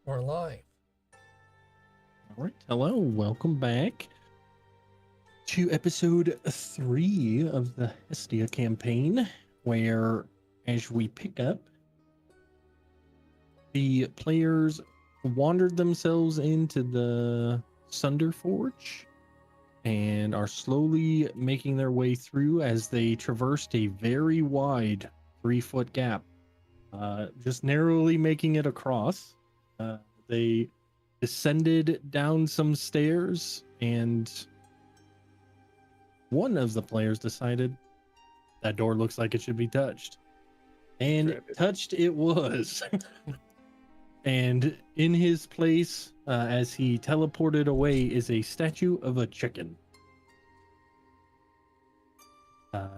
We're live. All right. Hello. Welcome back to episode 3 of the Mesthia campaign, where as we pick up, the players wandered themselves into the Sunder Forge and are slowly making their way through as they traversed a very wide 3-foot gap, just narrowly making it across. They descended down some stairs, and one of the players decided that door looks like it should be touched. And touched it was. And in his place, as he teleported away, is a statue of a chicken.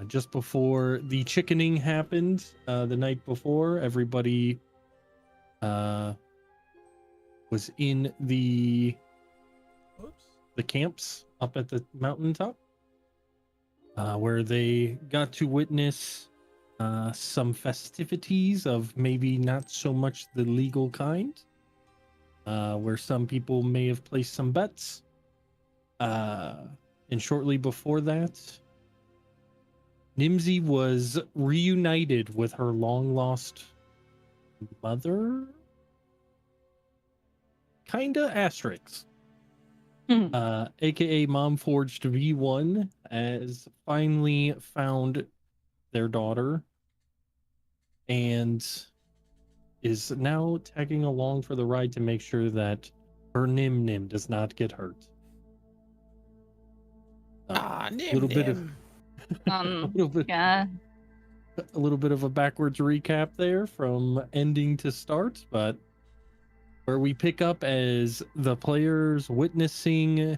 Just before the chickening happened, the night before, everybody was in the camps up at the mountaintop, where they got to witness some festivities of maybe not so much the legal kind, where some people may have placed some bets. And shortly before that, Nimsy was reunited with her long-lost mother? Kinda asterisks. AKA Mom Forged V1 has finally found their daughter and is now tagging along for the ride to make sure that her Nim does not get hurt. Nim little bit of Yeah. a little bit of a backwards recap there from ending to start, but where we pick up as the players witnessing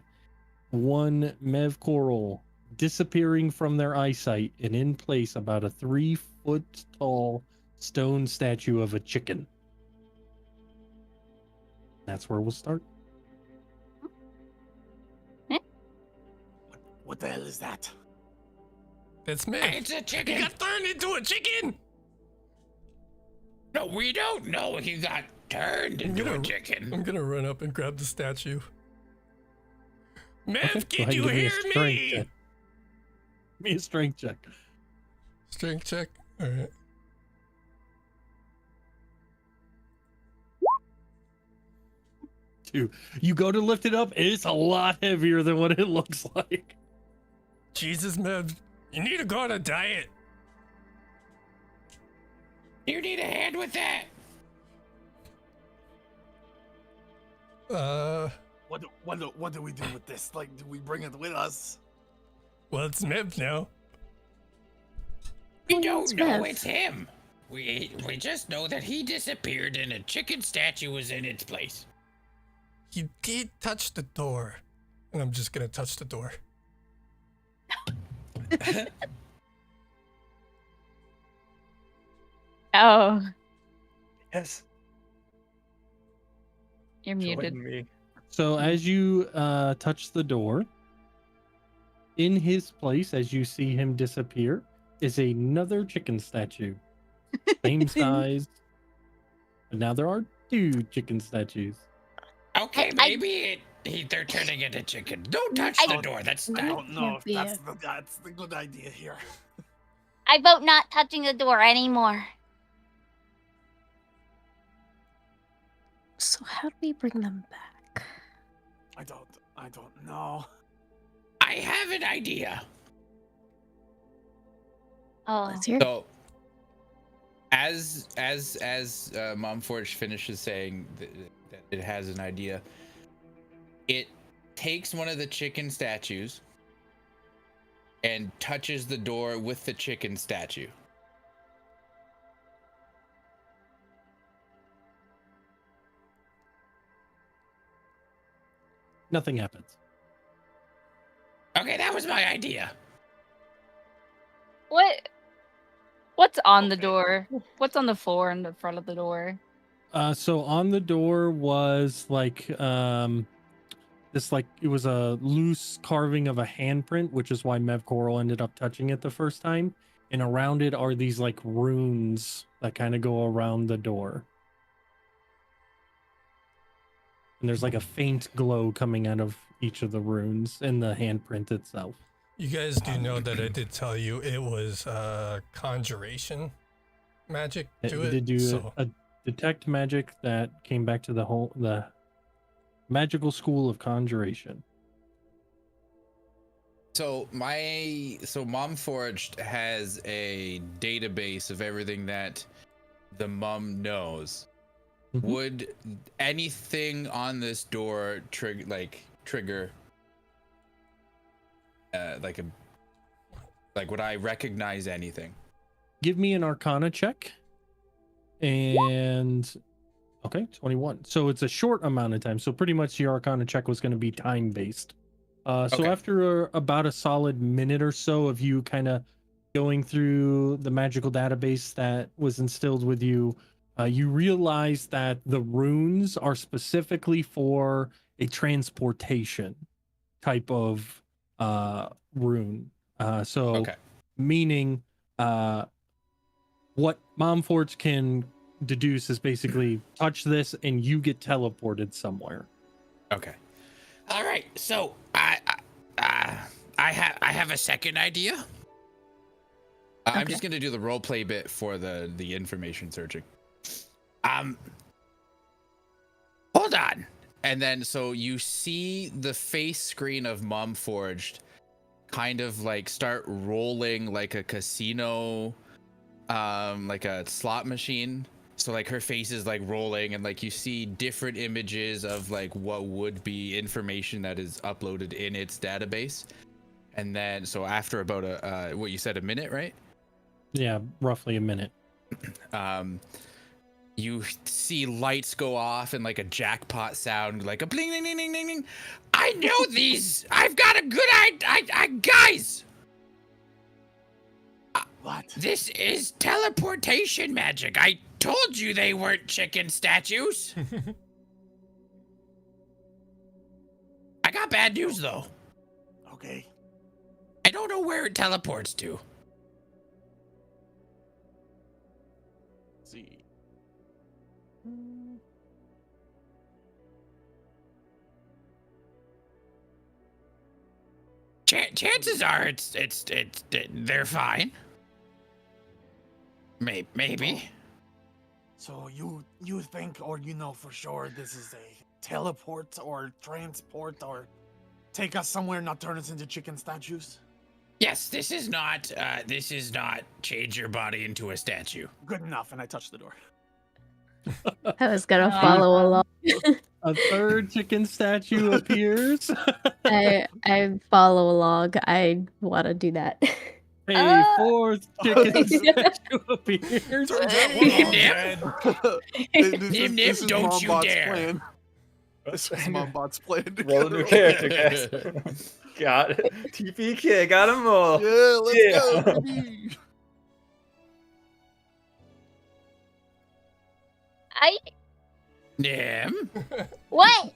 one Mev Coral disappearing from their eyesight, and in place about a 3-foot tall stone statue of a chicken. That's where we'll start. What the hell is that? It's me. It's a chicken. He got turned into a chicken. No, we don't know he got turned into a chicken. I'm gonna run up and grab the statue. Mev, Go can ahead and you give me a hear strength me? check. Give me a strength check. Strength check. All right. You go to lift it up, and it's a lot heavier than what it looks like. Jesus, Mev, you need to go on a diet. You need a hand with that. What do we do with this? Like, do we bring it with us? Well, it's Mev now. We don't know Mev? it's him. We just know that he disappeared and a chicken statue was in its place. He did touch the door. And I'm just gonna touch the door. Oh, Yes. you're muted. Me. So as you touch the door, in his place, as you see him disappear, is another chicken statue. Same size. But now there are 2 chicken statues. Okay, maybe they're turning into chicken. Don't touch the door. That's I not. don't know if Can't be that's the good idea here. I vote not touching the door anymore. So how do we bring them back? I don't know. I have an idea. Oh, Let's hear. So, as Mom Forge finishes saying that it has an idea, it takes one of the chicken statues and touches the door with the chicken statue. Nothing happens. Okay, that was my idea. What's on the Okay. door? What's on the floor in the front of the door? So on the door was like this, like it was a loose carving of a handprint, which is why Mev Coral ended up touching it the first time. And around it are these like runes that kind of go around the door. and there's like a faint glow coming out of each of the runes in the handprint itself. You guys do know that I did tell you it was conjuration magic to You it. did do so a detect magic that came back to the magical school of conjuration. So Mom Forged has a database of everything that the mum knows. Mhm. Would anything on this door trigger would I recognize anything? Give me an Arcana check. And okay, 21. So it's a short amount of time. So pretty much your Arcana check was going to be time based. So Okay. after about a solid minute or so of you kind of going through the magical database that was instilled with you, you realize that the runes are specifically for a transportation type of rune. So Okay. meaning what Momforge can deduce is basically touch this and you get teleported somewhere. Okay. All right. So I have a second idea. I'm Okay. just gonna do the role play bit for the information searching. Hold on. And then so you see the face screen of Mom Forged kind of like start rolling like a casino, like a slot machine. So like her face is like rolling and like you see different images of like what would be information that is uploaded in its database. And then so after about what you said, a minute, right? Yeah, roughly a minute. You see lights go off and like a jackpot sound, like a bling ding ding ding ding ding. I know these. I've got a good idea, guys. What? This is teleportation magic. I told you they weren't chicken statues. I got bad news though. Okay. I don't know where it teleports to. Let's see. Chances are it's they're fine. Maybe. So you think or you know for sure this is a teleport or transport or take us somewhere, not turn us into chicken statues? Yes, this is not change your body into a statue. Good enough, and I touch the door. I was gonna follow along. A third chicken statue appears. I follow along. I want to do that. A fourth chicken statue appears. Turns out Nim, Nim, Nim, don't you dare. Plan. This is Mombot's plan. to Roll a get new her character, over. guys. Got it. TPK, got them all. Yeah, let's Yeah. go, baby. Nim. What?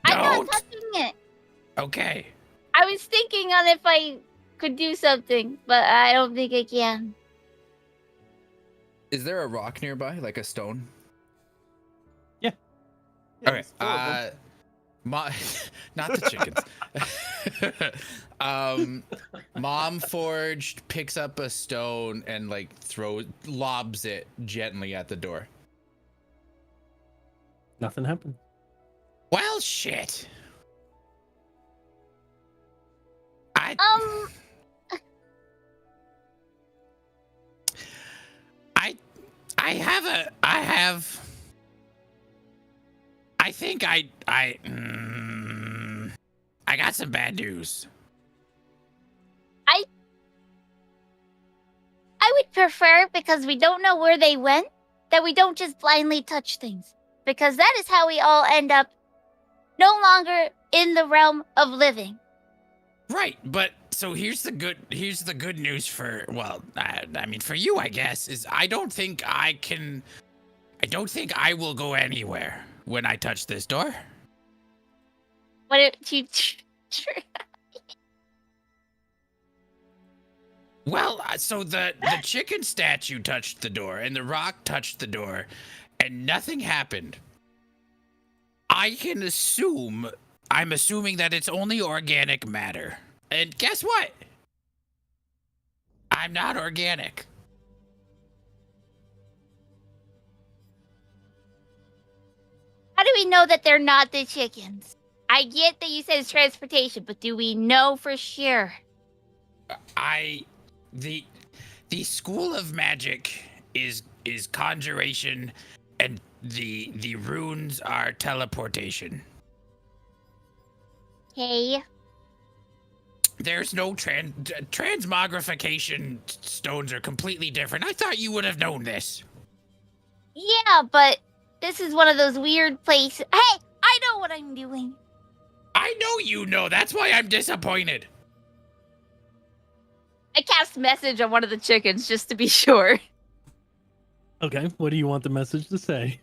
I'm not Don't. touching it. Okay. I was thinking on if I could do something, but I don't think I can. Is there a rock nearby, like a stone? Yeah, Okay. there's 4 of them. Not the chickens. Mom Forged picks up a stone and like lobs it gently at the door. Nothing happened. Well, shit. I got some bad news. I would prefer, because we don't know where they went, that we don't just blindly touch things. Because that is how we all end up no longer in the realm of living. Right, but so here's the good news for for you, I guess, is I don't think I will go anywhere when I touch this door. What if you... Well, so the chicken statue touched the door and the rock touched the door and nothing happened. I'm assuming that it's only organic matter. And guess what? I'm not organic. How do we know that they're not the chickens? I get that you said it's transportation, but do we know for sure? The school of magic is conjuration, and the runes are teleportation. Okay. There's no transmogrification. Stones are completely different. I thought you would have known this. Yeah, but this is one of those weird places. Hey, I know what I'm doing. I know you know. That's why I'm disappointed. I cast message on one of the chickens just to be sure. Okay, what do you want the message to say?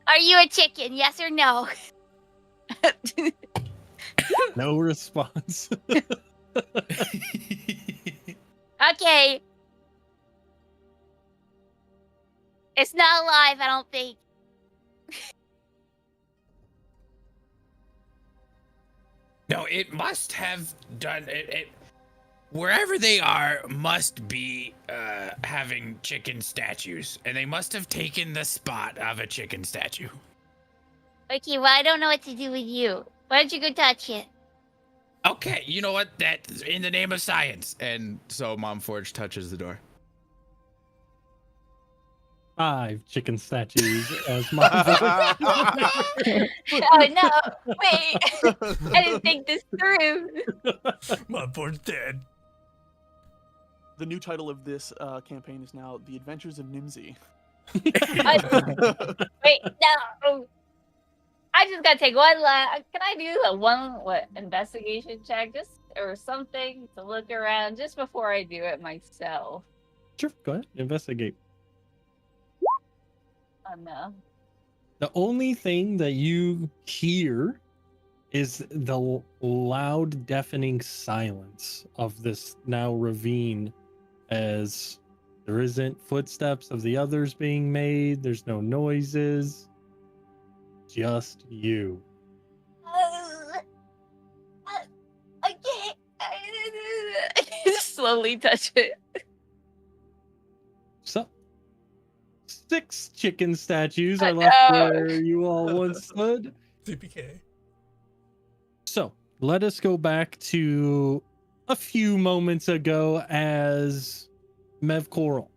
Are you a chicken? Yes or no? No response. Okay. It's not alive, I don't think. No, it must have done it. Wherever they are must be having chicken statues, and they must have taken the spot of a chicken statue. Okay, well, I don't know what to do with you. Why don't you go touch it? Okay, you know what? That's in the name of science. And so Mom Forge touches the door. 5 chicken statues as my Oh no! Wait, I didn't think this through. My board's dead. The new title of this campaign is now The Adventures of Nimsy. Wait, no. I just gotta take one last. Can I do a investigation check just or something to look around just before I do it myself? Sure, go ahead. Investigate. Oh no. The only thing that you hear is the loud, deafening silence of this now ravine, as there isn't footsteps of the others being made. There's no noises. Just you. I can't. I slowly touch it. So, 6 chicken statues I are left know. where you all once stood. CPK. So, let us go back to a few moments ago as Mev Coral.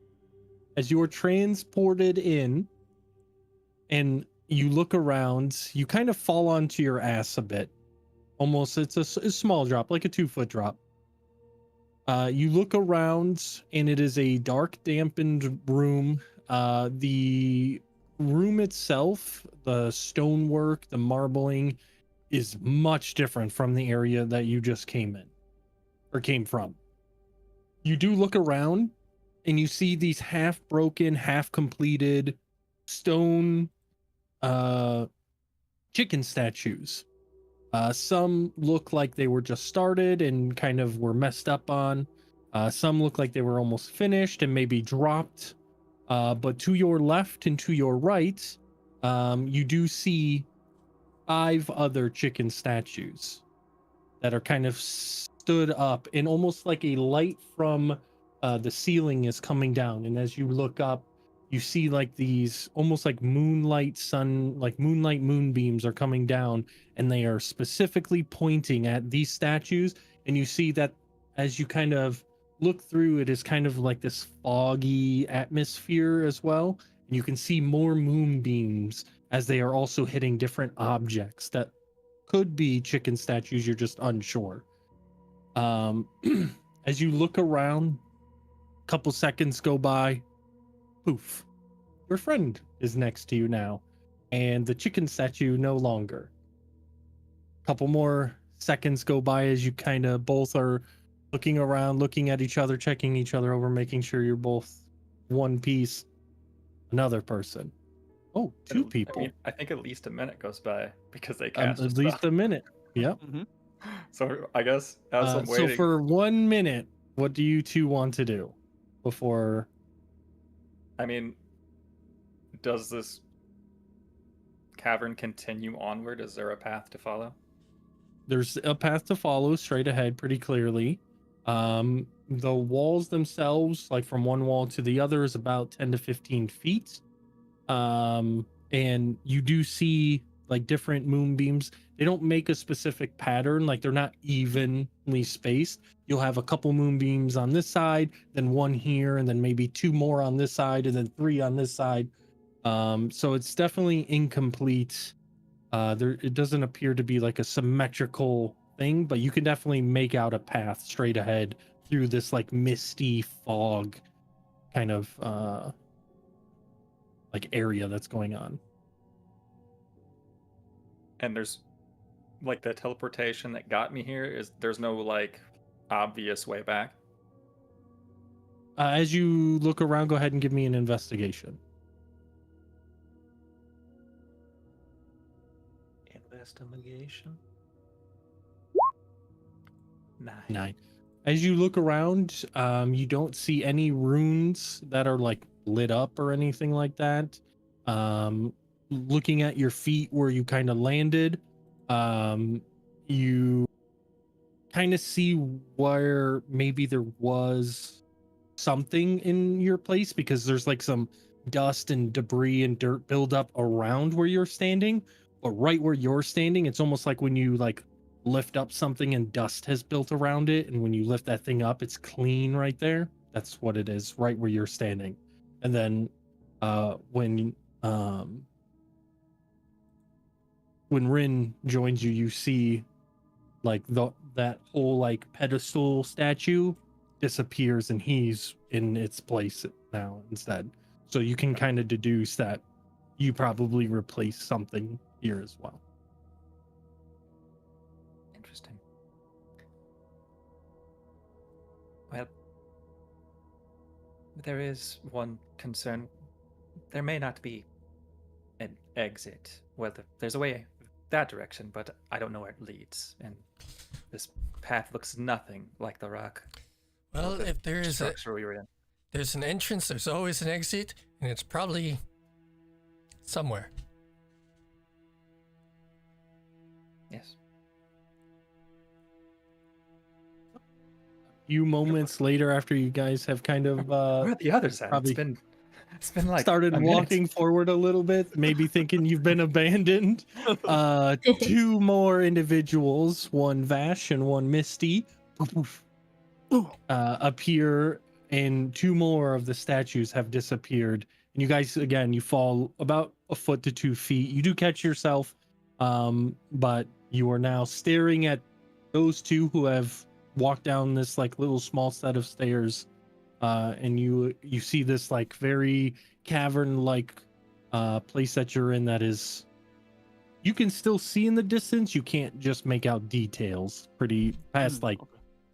As you're transported in and you look around, you kind of fall onto your ass a bit. Almost, it's a small drop, like a 2-foot drop. You look around and it is a dark, dampened room. The room itself, the stonework, the marbling, is much different from the area that you just came from. You do look around and you see these half broken, half completed stone chicken statues. Some look like they were just started and kind of were messed up on. Some look like they were almost finished and maybe dropped. But to your left and to your right, you do see 5 other chicken statues that are kind of stood up, and almost like a light from the ceiling is coming down. And as you look up, you see like these almost like moonlight moonbeams are coming down, and they are specifically pointing at these statues. And you see that as you kind of look through, it is kind of like this foggy atmosphere as well. And you can see more moonbeams as they are also hitting different objects that could be chicken statues. You're just unsure. As you look around, a couple seconds go by. Poof. Your friend is next to you now, and the chicken statue no longer. Couple more seconds go by as you kind of both are looking around, looking at each other, checking each other over, making sure you're both one piece. Another person. Oh, 2 people. I think at least a minute goes by because they At cast a least spell. a minute. Yep. So I guess as I'm So waiting, for 1 minute, what do you 2 want to do before? I mean, does this cavern continue onward? Is there a path to follow? There's a path to follow straight ahead pretty clearly. The walls themselves, like from one wall to the other, is about 10 to 15 feet. And you do see like different moonbeams. They don't make a specific pattern, like they're not evenly spaced. You'll have a couple moonbeams on this side, then one here, and then maybe two more on this side, and then three on this side. So it's definitely incomplete. It doesn't appear to be like a symmetrical thing, but you can definitely make out a path straight ahead through this like misty fog kind of like area that's going on. And there's like the teleportation that got me here. There's no like obvious way back? As you look around, go ahead and give me an investigation. Investigation. 9. As you look around, you don't see any runes that are like lit up or anything like that. Looking at your feet where you kind of landed, you kind of see where maybe there was something in your place, because there's like some dust and debris and dirt buildup around where you're standing. But right where you're standing, it's almost like when you like lift up something and dust has built around it, and when you lift that thing up, it's clean right there. That's what it is, right where you're standing. And then when Rin joins you, you see like that whole like pedestal statue disappears, and he's in its place now instead. So you can kind of deduce that you probably replaced something here as well. Interesting. Well, there is one concern. There may not be an exit. Well, there's a way that direction, but I don't know where it leads. And this path looks nothing like the rock. Well, the if there is a, structure we were in. there's an entrance, there's always an exit, and it's probably somewhere. Yes. A few moments later, after you guys have kind of We're at the other side. probably It's been like started a minute. walking forward a little bit, maybe thinking you've been abandoned. Two more individuals, one Vash and one Misty, appear, and two more of the statues have disappeared. And you guys, again, you fall about a foot to 2 feet. You do catch yourself, but you are now staring at those two who have walked down this like little small set of stairs. And you see this like very cavern like place that you're in that is, you can still see in the distance, you can't just make out details pretty past like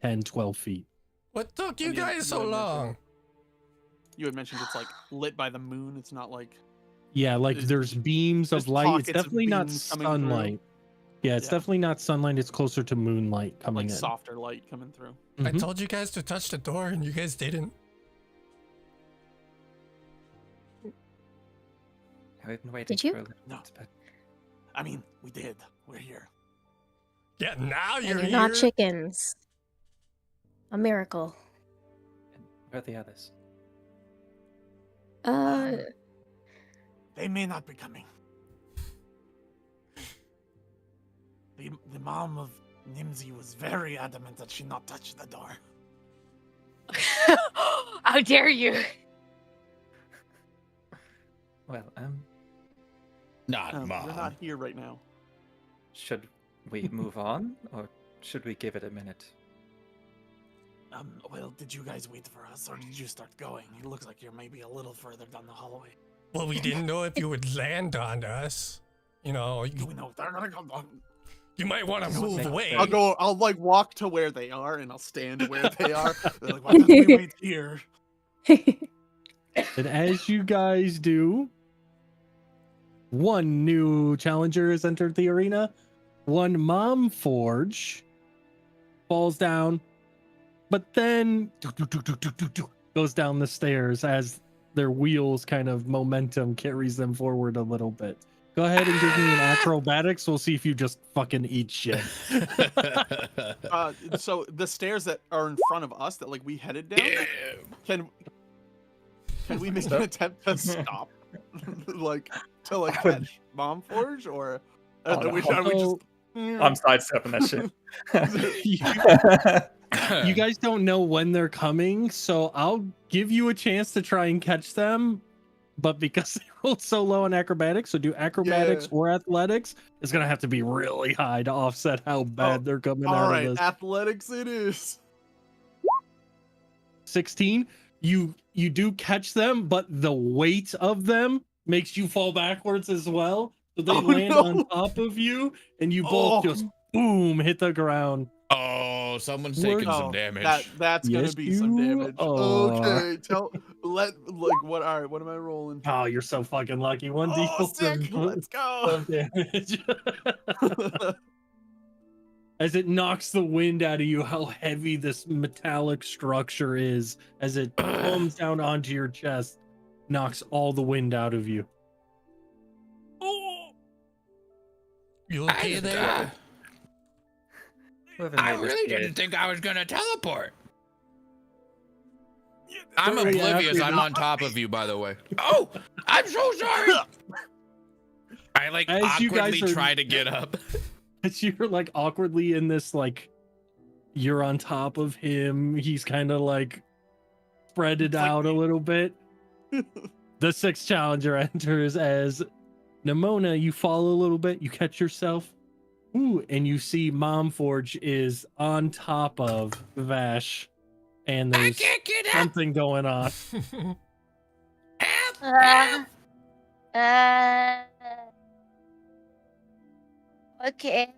10 12 feet. What took you And guys so long? You had mentioned it's like lit by the moon. It's not like Yeah, like there's beams of there's light. It's pockets of definitely not beams coming sunlight. Yeah, it's Yeah. definitely not sunlight. It's closer to moonlight coming like in. softer light coming through. I Mhm. told you guys to touch the door, and you guys didn't. I've been waiting Did you? for a little No. bit, but I mean, we did. We're here. Yeah, now And you're you're here. not chickens. A miracle. where are the others? They may not be coming. The mom of Nimsy was very adamant that she not touch the door. How dare you? Well, Not We're mom. not here right now. should we move on or should we give it a minute? Well, did you guys wait for us, or did you start going? It looks like you're maybe a little further down the hallway. Well, we didn't know if you would land on us. You know, Do we know if they're gonna come on? you might want to move away. I'll like walk to where they are, and I'll stand where they are. They're like, why don't we wait here? And as you guys do, one new challenger has entered the arena. One Mom Forge falls down, but then goes down the stairs as their wheels kind of momentum carries them forward a little bit. Go ahead and give me an acrobatics. We'll see if you just fucking eat shit. So the stairs that are in front of us that like we headed down, can we make an attempt to stop, like to like catch Mom Forge, or Oh, no. are we just? I'm sidestepping that shit. You guys don't know when they're coming, so I'll give you a chance to try and catch them. But because they rolled so low on acrobatics, so do acrobatics Yeah. or athletics, it's gonna have to be really high to offset how bad they're coming All out right, of this. athletics it is. 16. You do catch them, but the weight of them makes you fall backwards as well. So they land on top of you, and you both just boom hit the ground. Oh, someone's taking some damage. That's gonna Yes, be some you damage. are. Okay, what? All right, what am I rolling? Oh, you're so fucking lucky. 1d4 Oh, sick. Let's go. damage. As it knocks the wind out of you, how heavy this metallic structure is as it comes down onto your chest, knocks all the wind out of you. You okay there? I really didn't think I was gonna teleport. I'm Don't worry, oblivious. after I'm on top of you, by the way. Oh, I'm so sorry. I like As you guys awkwardly are- try to get up. As you're like awkwardly in this, like, you're on top of him. He's kind of like spreaded out a little bit. The sixth challenger enters as Nimona. You fall a little bit. You catch yourself. Ooh, and you see Mom Forge is on top of Vash. And I there's can't get up. something going on. Help! Uh, Help! okay.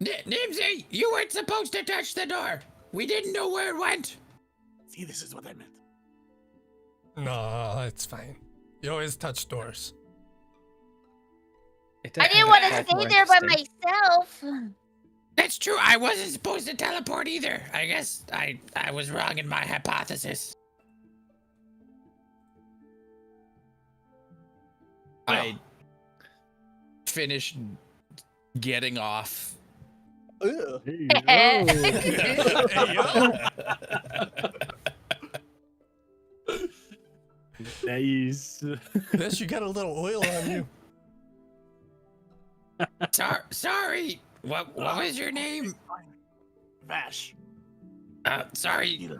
Nimsy, you weren't supposed to touch the door. We didn't know where it went. See, this is what I meant. No, it's fine. You always touch doors. I didn't want to stay there by myself. That's true. I wasn't supposed to teleport either. I guess I was wrong in my hypothesis. I finished getting off. Ugh. Hey, nice. This, you got a little oil on you. Sorry. What was your name? Vash. Sorry.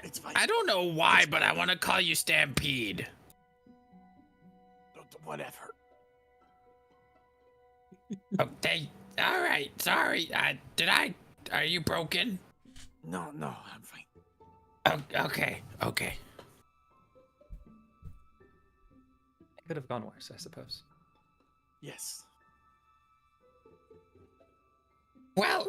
It's fine. I don't know why, but I want to call you Stampede. Whatever. Okay. All right. Sorry. Are you broken? No, I'm fine. Okay. It could have gone worse, I suppose. Yes. Well,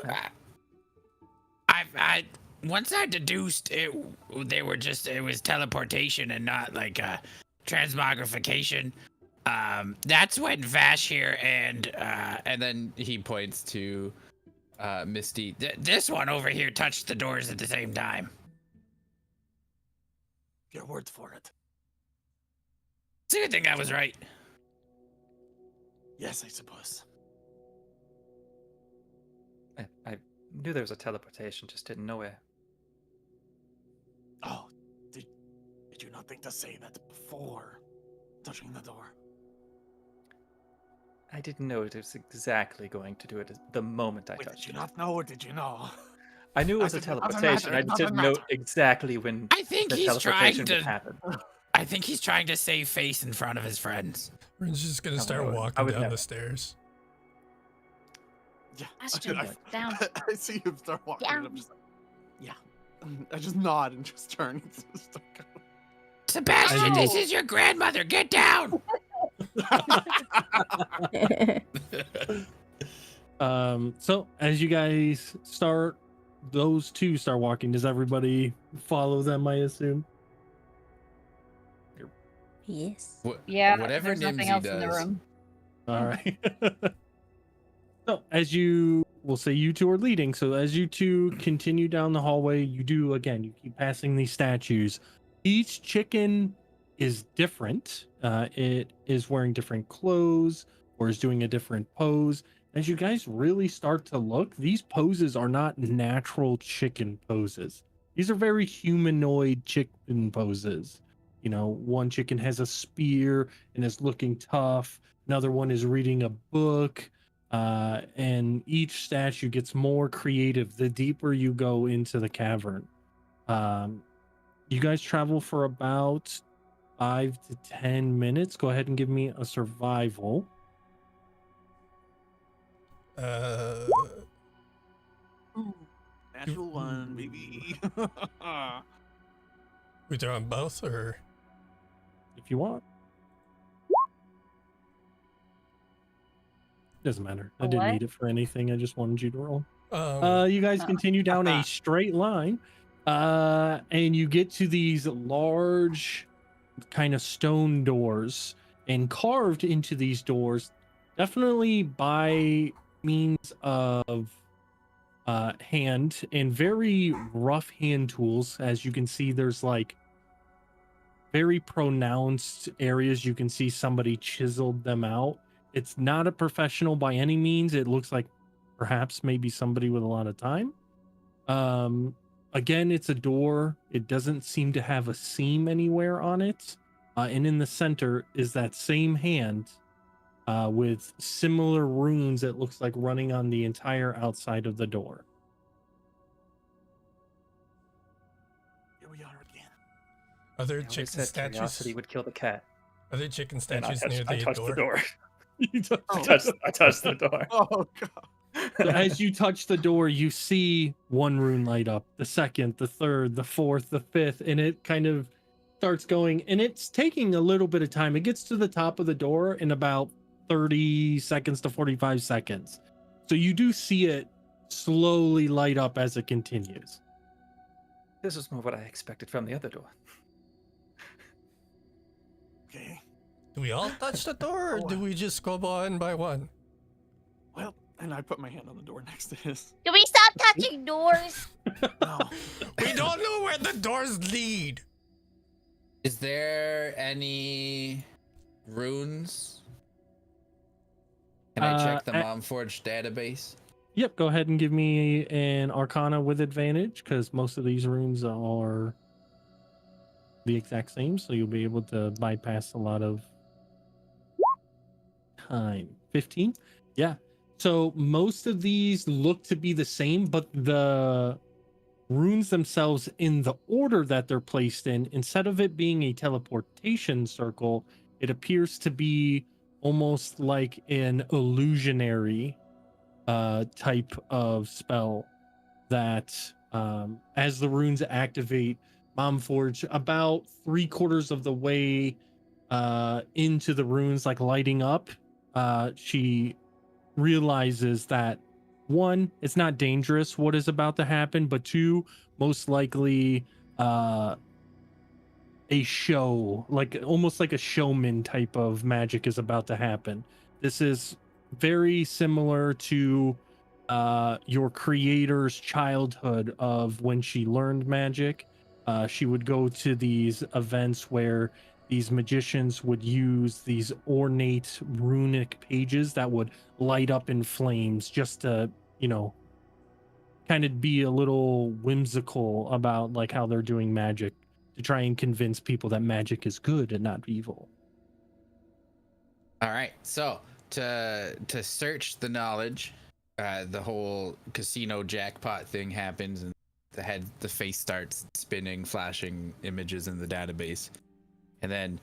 I once I deduced it was teleportation and not like transmogrification. That's when Vash here and then he points to Misty. This one over here touched the doors at the same time. Your word for it. It's a good thing I was right. Yes, I suppose. I knew there was a teleportation, just didn't know where. Oh, did you not think to say that before touching the door? I didn't know it was exactly going to do it the moment I Wait, touched did you it. not know or did you know? I knew it was a Doesn't matter, teleportation. I just didn't know doesn't exactly when I think the he's trying teleportation to. would happen. I think he's trying to save face in front of his friends. We're just gonna I start would walking down never. the stairs. Yeah. Ashton, I, down. I see him start walking and I'm Down. just like, yeah. I just nod and just turn. Sebastian, I this is your grandmother. Get down. So as you guys start, those two start walking. Does everybody follow them? I assume. Yes. Yeah, Whatever there's nothing Nimsy else in the does. room. All right. So as you will say, you two are leading. So as you two continue down the hallway, you keep passing these statues. Each chicken is different. It is wearing different clothes or is doing a different pose. As you guys really start to look, these poses are not natural chicken poses. These are very humanoid chicken poses. You know, one chicken has a spear and is looking tough. Another one is reading a book. And each statue gets more creative the deeper you go into the cavern. You guys travel for about 5 to 10 minutes. Go ahead and give me a survival. Ooh, natural one, baby. We doing both or? If you want. Doesn't matter. I didn't What? need it for anything. I just wanted you to roll. Um, You guys continue down a straight line, and you get to these large kind of stone doors, and carved into these doors, definitely by means of hand and very rough hand tools. As you can see, there's like very pronounced areas. You can see somebody chiseled them out. It's not a professional by any means. It looks like perhaps maybe somebody with a lot of time. Again, it's a door. It doesn't seem to have a seam anywhere on it. And in the center is that same hand with similar runes, it looks like, running on the entire outside of the door. Here we are again. are there I always chicken said statues? curiosity would kill the cat. Are there chicken And I statues near touched, I the touched door? the door. Oh. I touched the door. Oh god. So as you touch the door, you see one rune light up, the second, the third, the fourth, the fifth, and it kind of starts going, and it's taking a little bit of time. It gets to the top of the door in about 30 seconds to 45 seconds. So you do see it slowly light up as it continues. This was more what I expected from the other door. Okay. Do we all touch the door, or do we just go one by one? Well, and I put my hand on the door next to his. Do we stop touching doors? No. We don't know where the doors lead. Is there any runes? Can I check the Momforge database? Yep, go ahead and give me an Arcana with advantage, because most of these runes are the exact same, so you'll be able to bypass a lot of time. 15? Yeah. So most of these look to be the same, but the runes themselves, in the order that they're placed in, instead of it being a teleportation circle, it appears to be almost like an illusionary type of spell that as the runes activate, Momforge, about 3/4 of the way into the runes, like lighting up, she realizes that, one, it's not dangerous what is about to happen, but two, most likely a show, like almost like a showman type of magic is about to happen. This is very similar to your creator's childhood of when she learned magic. She would go to these events where these magicians would use these ornate runic pages that would light up in flames, just to, you know, kind of be a little whimsical about like how they're doing magic, to try and convince people that magic is good and not evil. All right. So to search the knowledge, the whole casino jackpot thing happens, and the face starts spinning, flashing images in the database, and then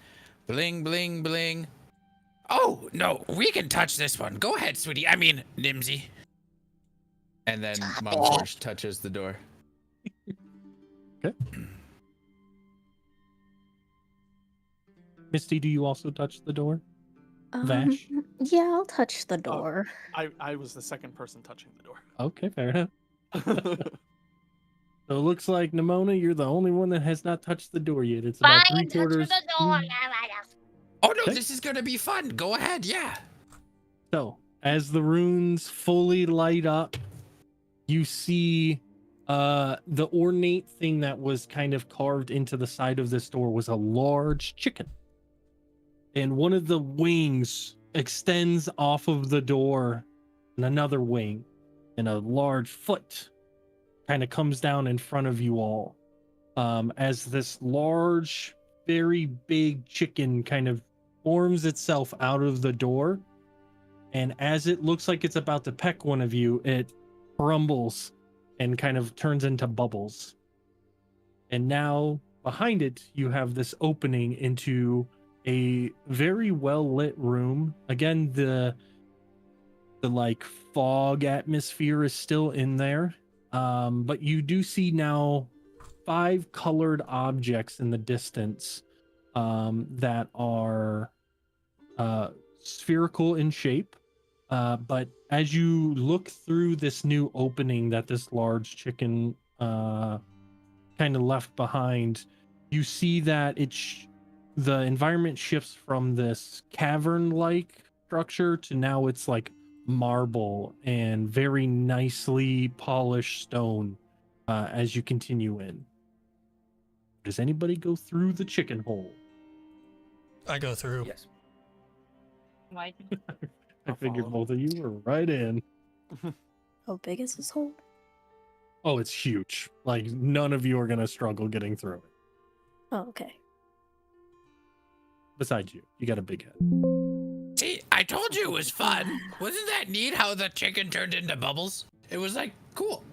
bling bling bling. Oh no, we can touch this one. Go ahead, sweetie. I mean, Nimsy. And then Momforge touches the door. Okay. Misty, do you also touch the door? Vash? Yeah, I'll touch the door. I was the second person touching the door. Okay, fair enough. So it looks like, Nimona, you're the only one that has not touched the door yet. It's about Fine, touch 3/4. the door. Oh no, Okay. this is gonna be fun. Go ahead, yeah. So as the runes fully light up, you see The ornate thing that was kind of carved into the side of this door was a large chicken. And one of the wings extends off of the door, and another wing and a large foot kind of comes down in front of you all. As this large, very big chicken kind of forms itself out of the door. And as it looks like it's about to peck one of you, it crumbles and kind of turns into bubbles. And now behind it, you have this opening into a very well lit room. Again, the like fog atmosphere is still in there. But you do see now 5 colored objects in the distance that are spherical in shape. But as you look through this new opening that this large chicken kind of left behind, you see that the environment shifts from this cavern-like structure to now it's like marble and very nicely polished stone as you continue in. Does anybody go through the chicken hole? I go through. Yes. Mike. I figured follow. both of you were right in. How big is this hole? Oh, it's huge. Like, none of you are going to struggle getting through it. Oh, okay. Besides you. You got a big head. See, I told you it was fun. Wasn't that neat how the chicken turned into bubbles? It was like cool.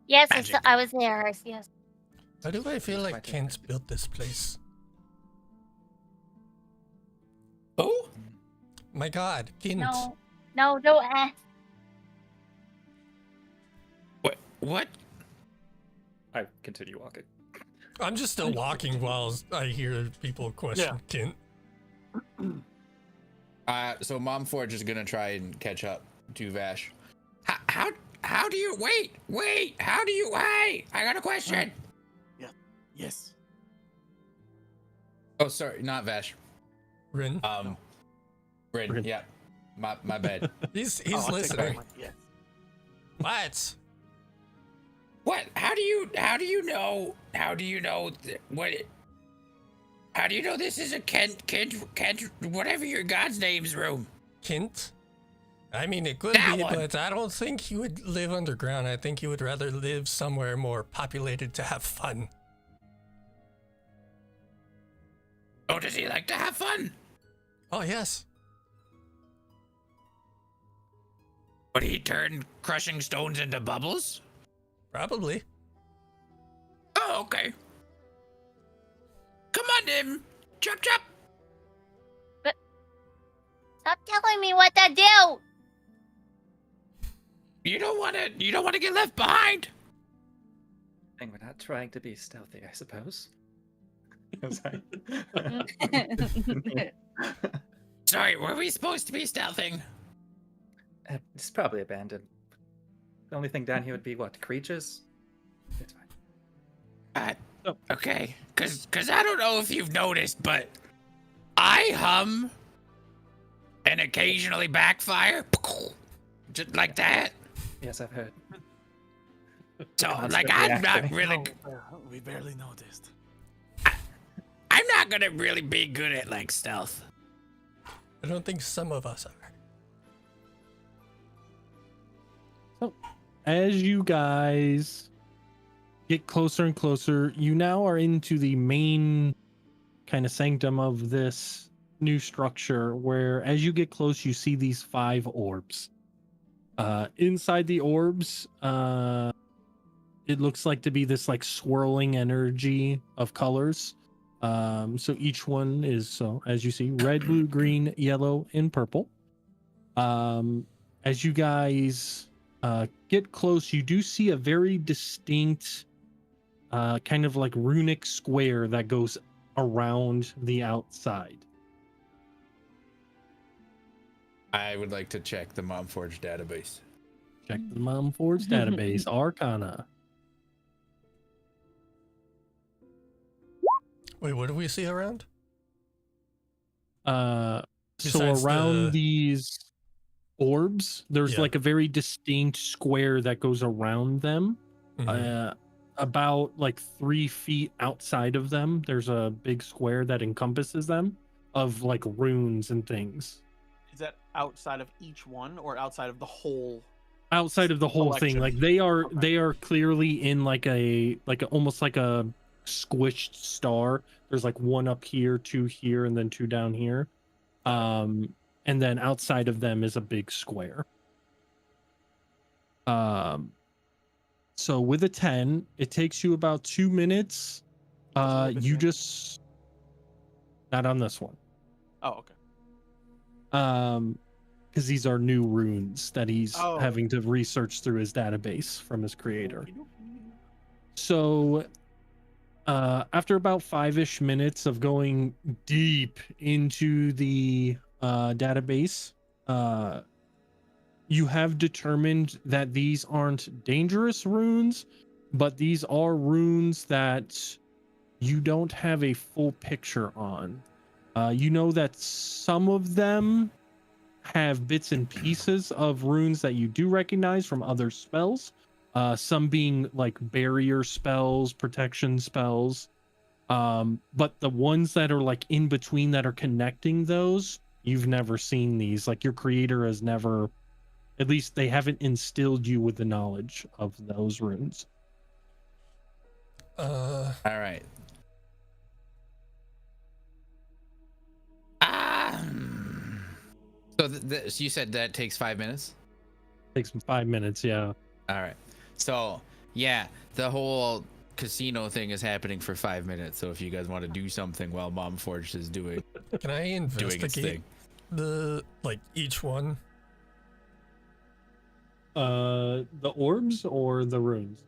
Yes, Magic. I was there. Yes. Why do I feel like Quite Kent built this place? Oh, My God, Kent. No, don't ask. what? I continue walking. I'm just still walking while I hear people question Kent. So Mom Forge is gonna try and catch up to Vash. How do you wait? How do you wait? I got a question. Yes. Oh, sorry, not Vash. Rin. Rin. Rin. Yeah, my bad. He's Oh, I'll take listening. that. Yes. What? What? How do you know? How do you know this is a Kent, whatever your God's name's room? Kent? I mean, it could That be, one. but I don't think he would live underground. I think he would rather live somewhere more populated to have fun. Oh, does he like to have fun? Oh, yes. Would he turn crushing stones into bubbles? Probably. Oh, okay. Come on, Nim. Chop chop. Stop telling me what to do. You don't wanna get left behind. And we're not trying to be stealthy, I suppose. Sorry. Sorry, were we supposed to be stealthing? It's probably abandoned. The only thing down here would be what? Creatures? It's fine. Okay. Cause I don't know if you've noticed, but I hum and occasionally backfire. Just like that. Yes, I've heard. So Constant like I'm not reacting. really We barely noticed. I'm not gonna really be good at like stealth. I don't think some of us are. As you guys get closer and closer, you now are into the main kind of sanctum of this new structure where as you get close, you see these 5 orbs. Inside the orbs, it looks like to be this like swirling energy of colors. So each one is, as you see, red, blue, green, yellow, and purple. As you guys get close, you do see a very distinct kind of like runic square that goes around the outside. I would like to check the Mom Forge database. Check the Mom Forge database, Arcana. Wait, what do we see around? So Besides around the- these orbs, there's Yeah. like a very distinct square that goes around them. Mhm. About like 3 feet outside of them, there's a big square that encompasses them of like runes and things. Is that outside of each one or outside of the whole? Outside of the whole thing, Collection. like Okay. they are clearly in like a almost like a squished star. There's like one up here, two here, and then two down here. And then outside of them is a big square. So with a 10, it takes you about 2 minutes. Wasn't it You been- just not on this one. Oh, okay. Because these are new runes that he's Oh. having to research through his database from his creator. Okey-dokey. So after about 5-ish minutes of going deep into the database, you have determined that these aren't dangerous runes, but these are runes that you don't have a full picture on. You know that some of them have bits and pieces of runes that you do recognize from other spells. Some being like barrier spells, protection spells. But the ones that are like in between that are connecting those, you've never seen these. Like your creator has never, at least they haven't instilled you with the knowledge of those runes. All right. So so you said that takes 5 minutes? Takes 5 minutes, yeah. All right. So yeah, the whole casino thing is happening for 5 minutes. So if you guys want to do something while Mom Forge is doing Can I its investigate thing. the each one? The orbs or the runes?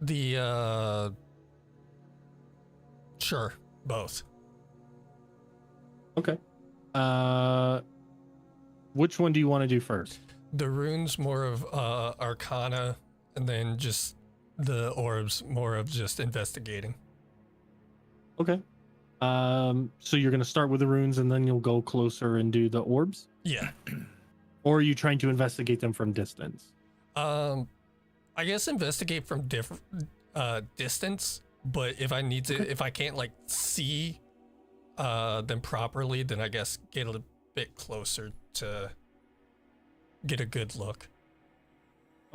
The sure, both. Okay. Which one do you want to do first? The runes more of arcana, and then just the orbs more of just investigating. Okay. So you're gonna start with the runes and then you'll go closer and do the orbs? Yeah. Or are you trying to investigate them from distance? I guess investigate from different distance, but if I need to, if I can't like see them properly, then I guess get a bit closer to get a good look.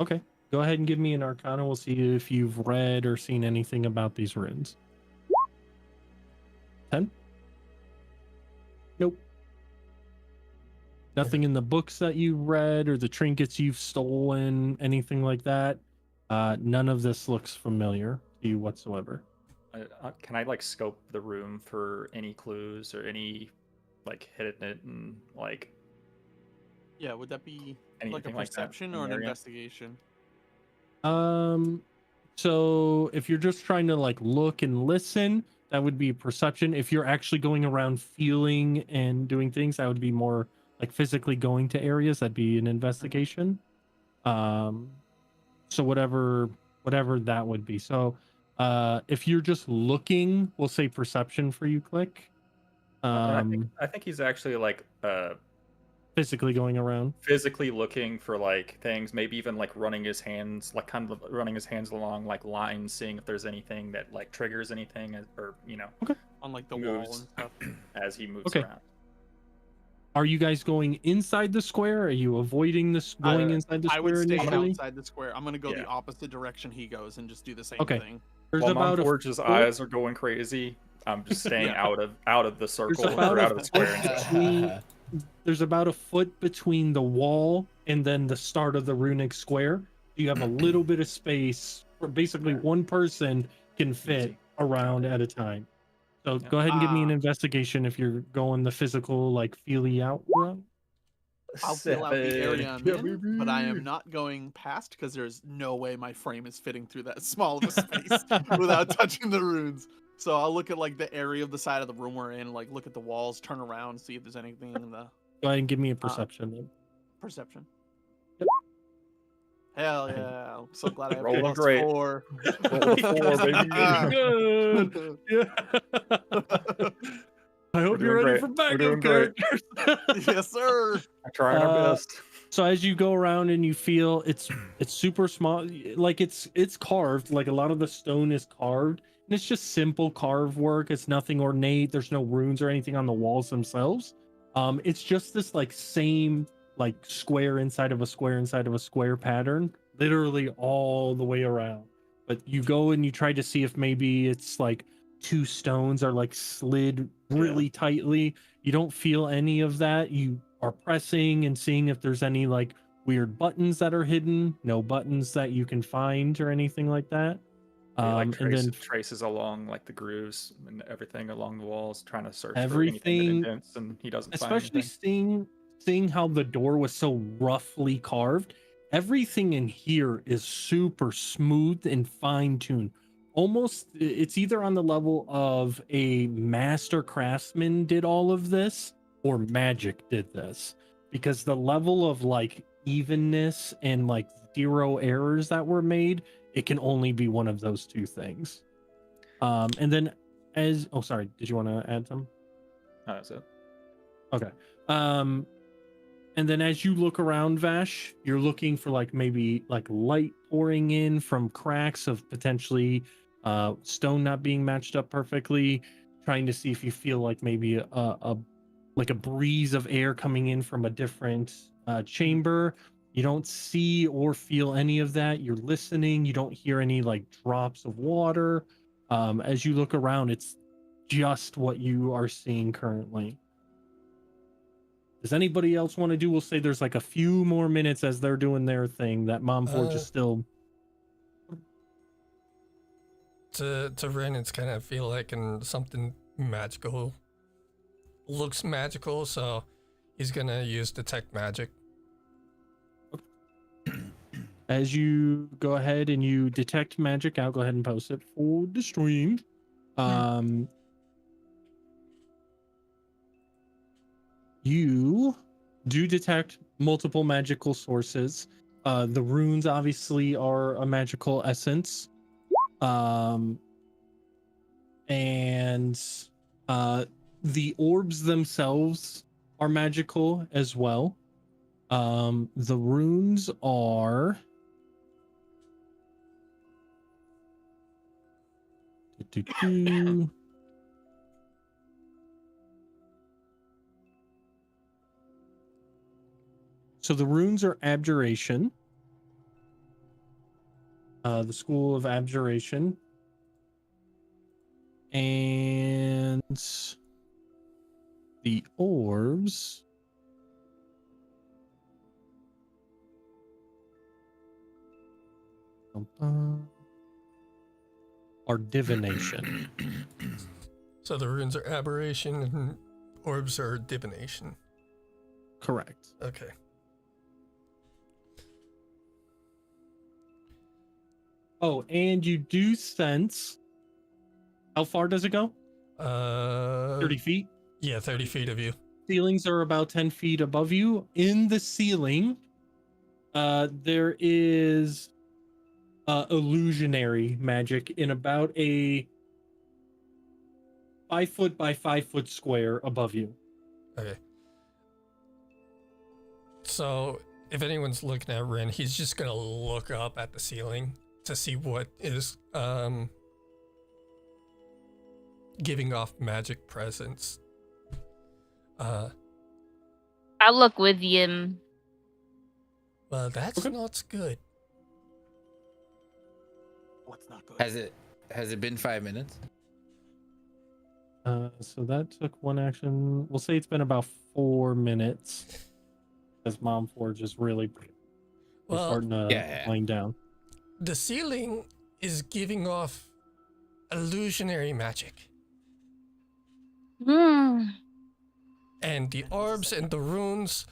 Okay. Go ahead and give me an arcana. We'll see if you've read or seen anything about these runes. 10? Nope. Nothing in the books that you read or the trinkets you've stolen, anything like that. None of this looks familiar to you whatsoever. Can I like scope the room for any clues or any like hidden it and like Yeah, would that be like a anything like that perception in or an the area? investigation? So if you're just trying to like look and listen, that would be perception. If you're actually going around feeling and doing things, that would be more like physically going to areas. That'd be an investigation. So whatever that would be. So if you're just looking, we'll say perception for you, Click. I think he's actually like Physically going around. physically looking for like things, maybe even like running his hands, like kind of running his hands along like lines, seeing if there's anything that like triggers anything, or you know, On like the wall moves and stuff. as he moves Okay. around. Are you guys going inside the square? Are you avoiding this going inside the I would square stay initially? outside the square. I'm gonna go the Yeah. opposite direction he goes and just do the same Okay. thing. There's While about a Forge's foot- eyes are going crazy, I'm just staying Yeah. out of the circle about or out of a the square. foot there's about a foot between the wall and then the start of the runic square. You have a little bit of space where basically one person can fit around at a time. So Yeah. go ahead and give me an Ah. investigation if you're going the physical, like feely out route. I'll feel out the area I'm Yeah, in, but I baby. am not going past because there's no way my frame is fitting through that small of a space without touching the runes. So I'll look at like the area of the side of the room we're in, like look at the walls, turn around, see if there's anything in the Go ahead and give me a perception. then. perception. Yep. Hell yeah! I'm so glad I have Rolling plus great. 4. Roll 4, baby. Good. Yeah. I hope you're doing ready great. for We're backup doing great. characters. Yes, sir. We're trying our best. So as you go around and you feel it's super small, like it's carved, like a lot of the stone is carved, and it's just simple carve work. It's nothing ornate. There's no runes or anything on the walls themselves. It's just this like same like square inside of a square inside of a square pattern, literally all the way around. But you go and you try to see if maybe it's like two stones are like slid really tightly. You don't feel any of that. You are pressing and seeing if there's any like weird buttons that are hidden. No buttons that you can find or anything like that. He like And then traces along like the grooves and everything along the walls, trying to search for anything that everything, indents, and he doesn't find especially anything. seeing how the door was so roughly carved, everything in here is super smooth and fine-tuned. Almost it's either on the level of a master craftsman did all of this or magic did this, because the level of like evenness and like zero errors that were made, it can only be one of those two things. And then as oh sorry, did you want to add some? Oh, that's it. Okay. And then as you look around, Vash, you're looking for like maybe like light pouring in from cracks of potentially stone not being matched up perfectly, trying to see if you feel like maybe a like a breeze of air coming in from a different chamber. You don't see or feel any of that. You're listening. You don't hear any like drops of water. As you look around, it's just what you are seeing currently. Does anybody else want to do? We'll say there's like a few more minutes as they're doing their thing. That Mom Forge is still. To Ren, it's kind of feel like something magical. Looks magical, so he's gonna use detect magic. As you go ahead and you detect magic, I'll go ahead and post it for the stream. You do detect multiple magical sources. The runes obviously are a magical essence. And the orbs themselves are magical as well. The runes are so the runes are abjuration. The school of abjuration. And the orbs are divination. So the runes are aberration and orbs are divination. Correct. Okay. Oh, and you do sense. How far does it go? 30 feet? Yeah, 30 feet of you. Ceilings are about 10 feet above you. In the ceiling, there is illusionary magic in about a 5 foot by 5 foot square above you. Okay. So if anyone's looking at Ren, he's just gonna look up at the ceiling to see what is giving off magic presence. I'll look with him. Well, that's not good. What's not good? Has it been 5 minutes? So that took one action. We'll say it's been about 4 minutes. As Mom Forge is really starting to wind down. The ceiling is giving off illusionary magic. And the orbs and the runes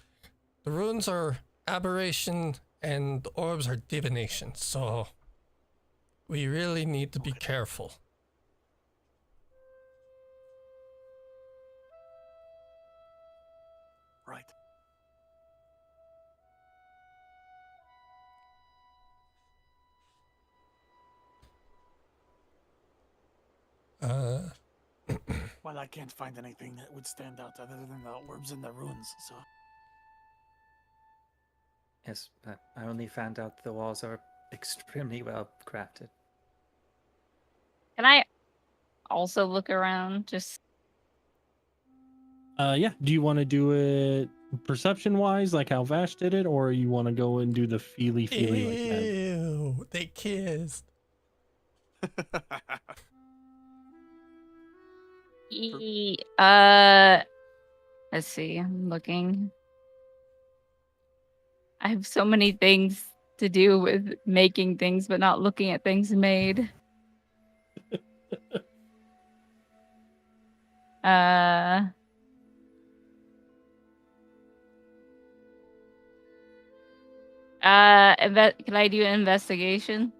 are aberration and the orbs are divination. So we really need to be careful. Right. Well, I can't find anything that would stand out other than the orbs and the runes, so. Yes, I only found out the walls are extremely well crafted. Can I also look around? Just Yeah. Do you want to do it perception wise, like how Vash did it, or you want to go and do the feely like that? Ew, they kissed. let's see. I'm looking. I have so many things to do with making things, but not looking at things made. Can I do an investigation?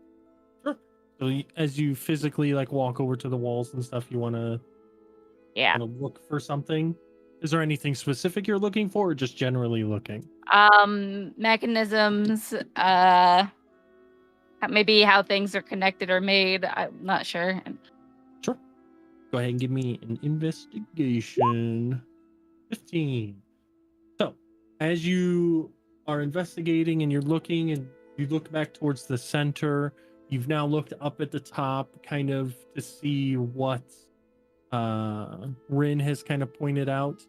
Sure. So as you physically like walk over to the walls and stuff, you want to Yeah. look for something. Is there anything specific you're looking for, or just generally looking? Mechanisms, maybe how things are connected or made. I'm not sure. Sure. Go ahead and give me an investigation. 15. So, as you are investigating and you're looking and you look back towards the center, you've now looked up at the top kind of to see what Rin has kind of pointed out.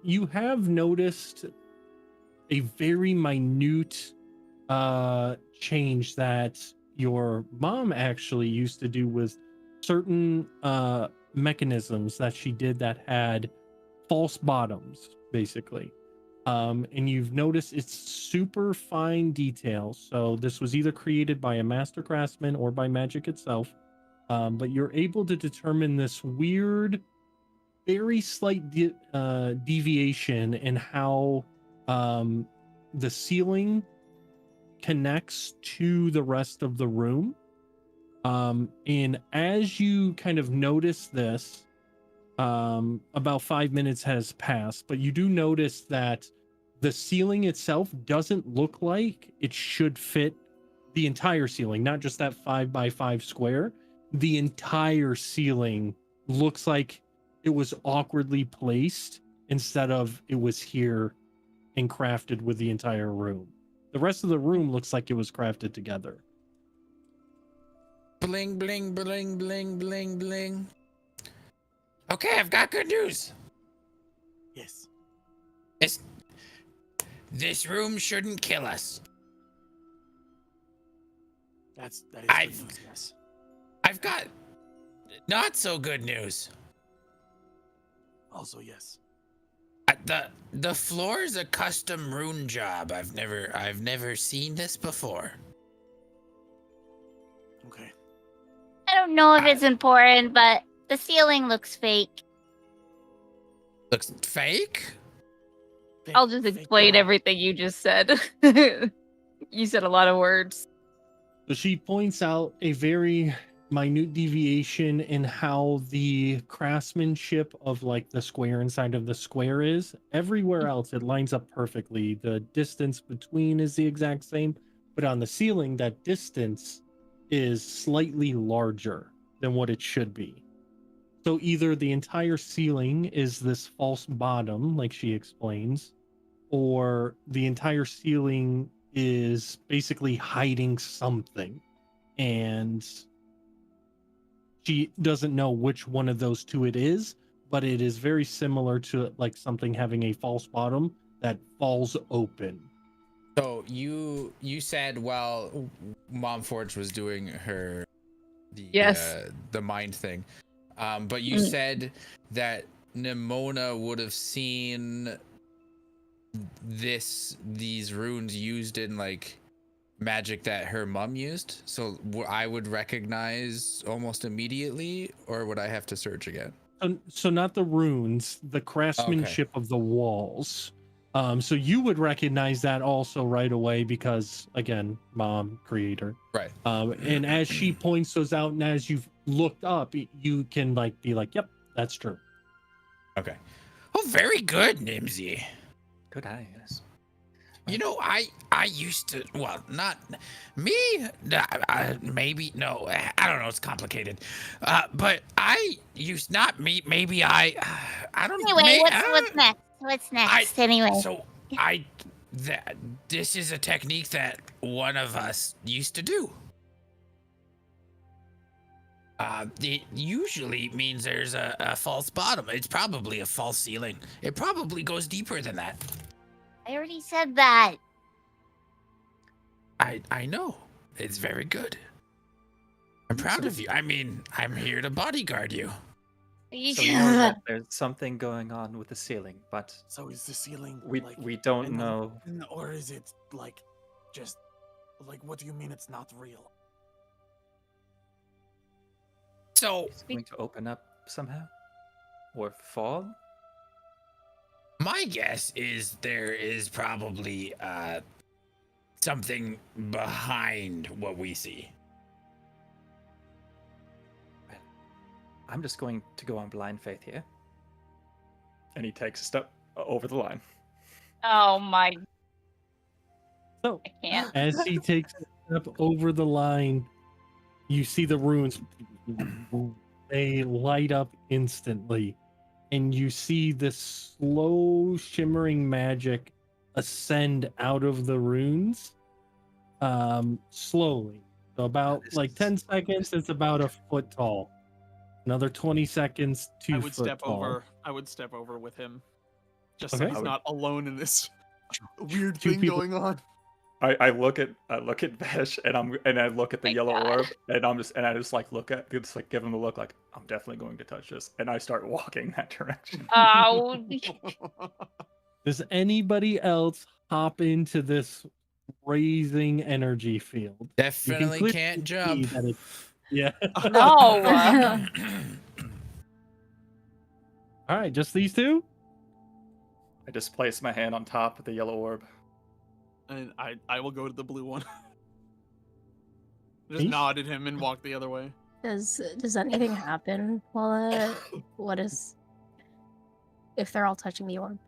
You have noticed a very minute change that your mom actually used to do with certain mechanisms that she did that had false bottoms, basically. And you've noticed it's super fine details. So this was either created by a master craftsman or by magic itself. But you're able to determine this weird, very slight deviation in how the ceiling connects to the rest of the room. And as you kind of notice this, about 5 minutes has passed, but you do notice that the ceiling itself doesn't look like it should fit the entire ceiling, not just that 5x5 square. The entire ceiling looks like it was awkwardly placed instead of it was here and crafted with the entire room. The rest of the room looks like it was crafted together. Bling, bling, bling, bling, bling, bling. Okay, I've got good news. Yes. This room shouldn't kill us. That is good I've- news, yes. I've got not so good news. Also, yes. The floor is a custom rune job. I've never seen this before. Okay. I don't know if it's important, but the ceiling looks fake. Looks fake? I'll just explain everything you just said. You said a lot of words. So she points out a very minute deviation in how the craftsmanship of like the square inside of the square is. Everywhere else, it lines up perfectly. The distance between is the exact same, but on the ceiling, that distance is slightly larger than what it should be. So either the entire ceiling is this false bottom, like she explains, or the entire ceiling is basically hiding something. And she doesn't know which one of those two it is, but it is very similar to like something having a false bottom that falls open. So you said while Mom Forge was doing the mind thing, but you said that Nimona would have seen these runes used in like magic that her mom used, so I would recognize almost immediately, or would I have to search again? So not the runes, the craftsmanship of the walls. So you would recognize that also right away because, again, mom, creator. Right. And as she points those out and as you've looked up, you can like be like, yep, that's true. Okay. Oh, very good, Nimsy. Good eyes. You know, I used to, well, not me, maybe, no, I don't know, it's complicated. But I used, not me, maybe I don't know. Anyway, what's next? What's next? Anyway. So I this is a technique that one of us used to do. It usually means there's a false bottom. It's probably a false ceiling. It probably goes deeper than that. I already said that. I know. It's very good. I'm proud of you. I mean, I'm here to bodyguard you. So we know that there's something going on with the ceiling, but So is the ceiling we don't an know. illusion, or is it like just like what do you mean it's not real? So It's going to open up somehow, or fall. my guess is there is probably something behind what we see. I'm just going to go on blind faith here. And he takes a step over the line. Oh my! So, I can't. as he takes a step over the line, you see the runes. They light up instantly, and you see this slow shimmering magic ascend out of the runes, slowly. So about this like is- 10 seconds, it's about a foot tall. Another 20 seconds, 2 I would foot step tall. over. I would step over with him, just Okay. so he's not alone in this weird Two thing people- going on. I look at Vesh and I look at the My yellow God. orb and I just like give him a look like I'm definitely going to touch this, and I start walking that direction. Oh, Does anybody else hop into this raising energy field? Definitely clearly can't see jump. that it- yeah. no! All right, just these two? I just place my hand on top of the yellow orb. And I will go to the blue one. Just Eesh. nod at him and walk the other way. Does anything happen while if they're all touching the orb?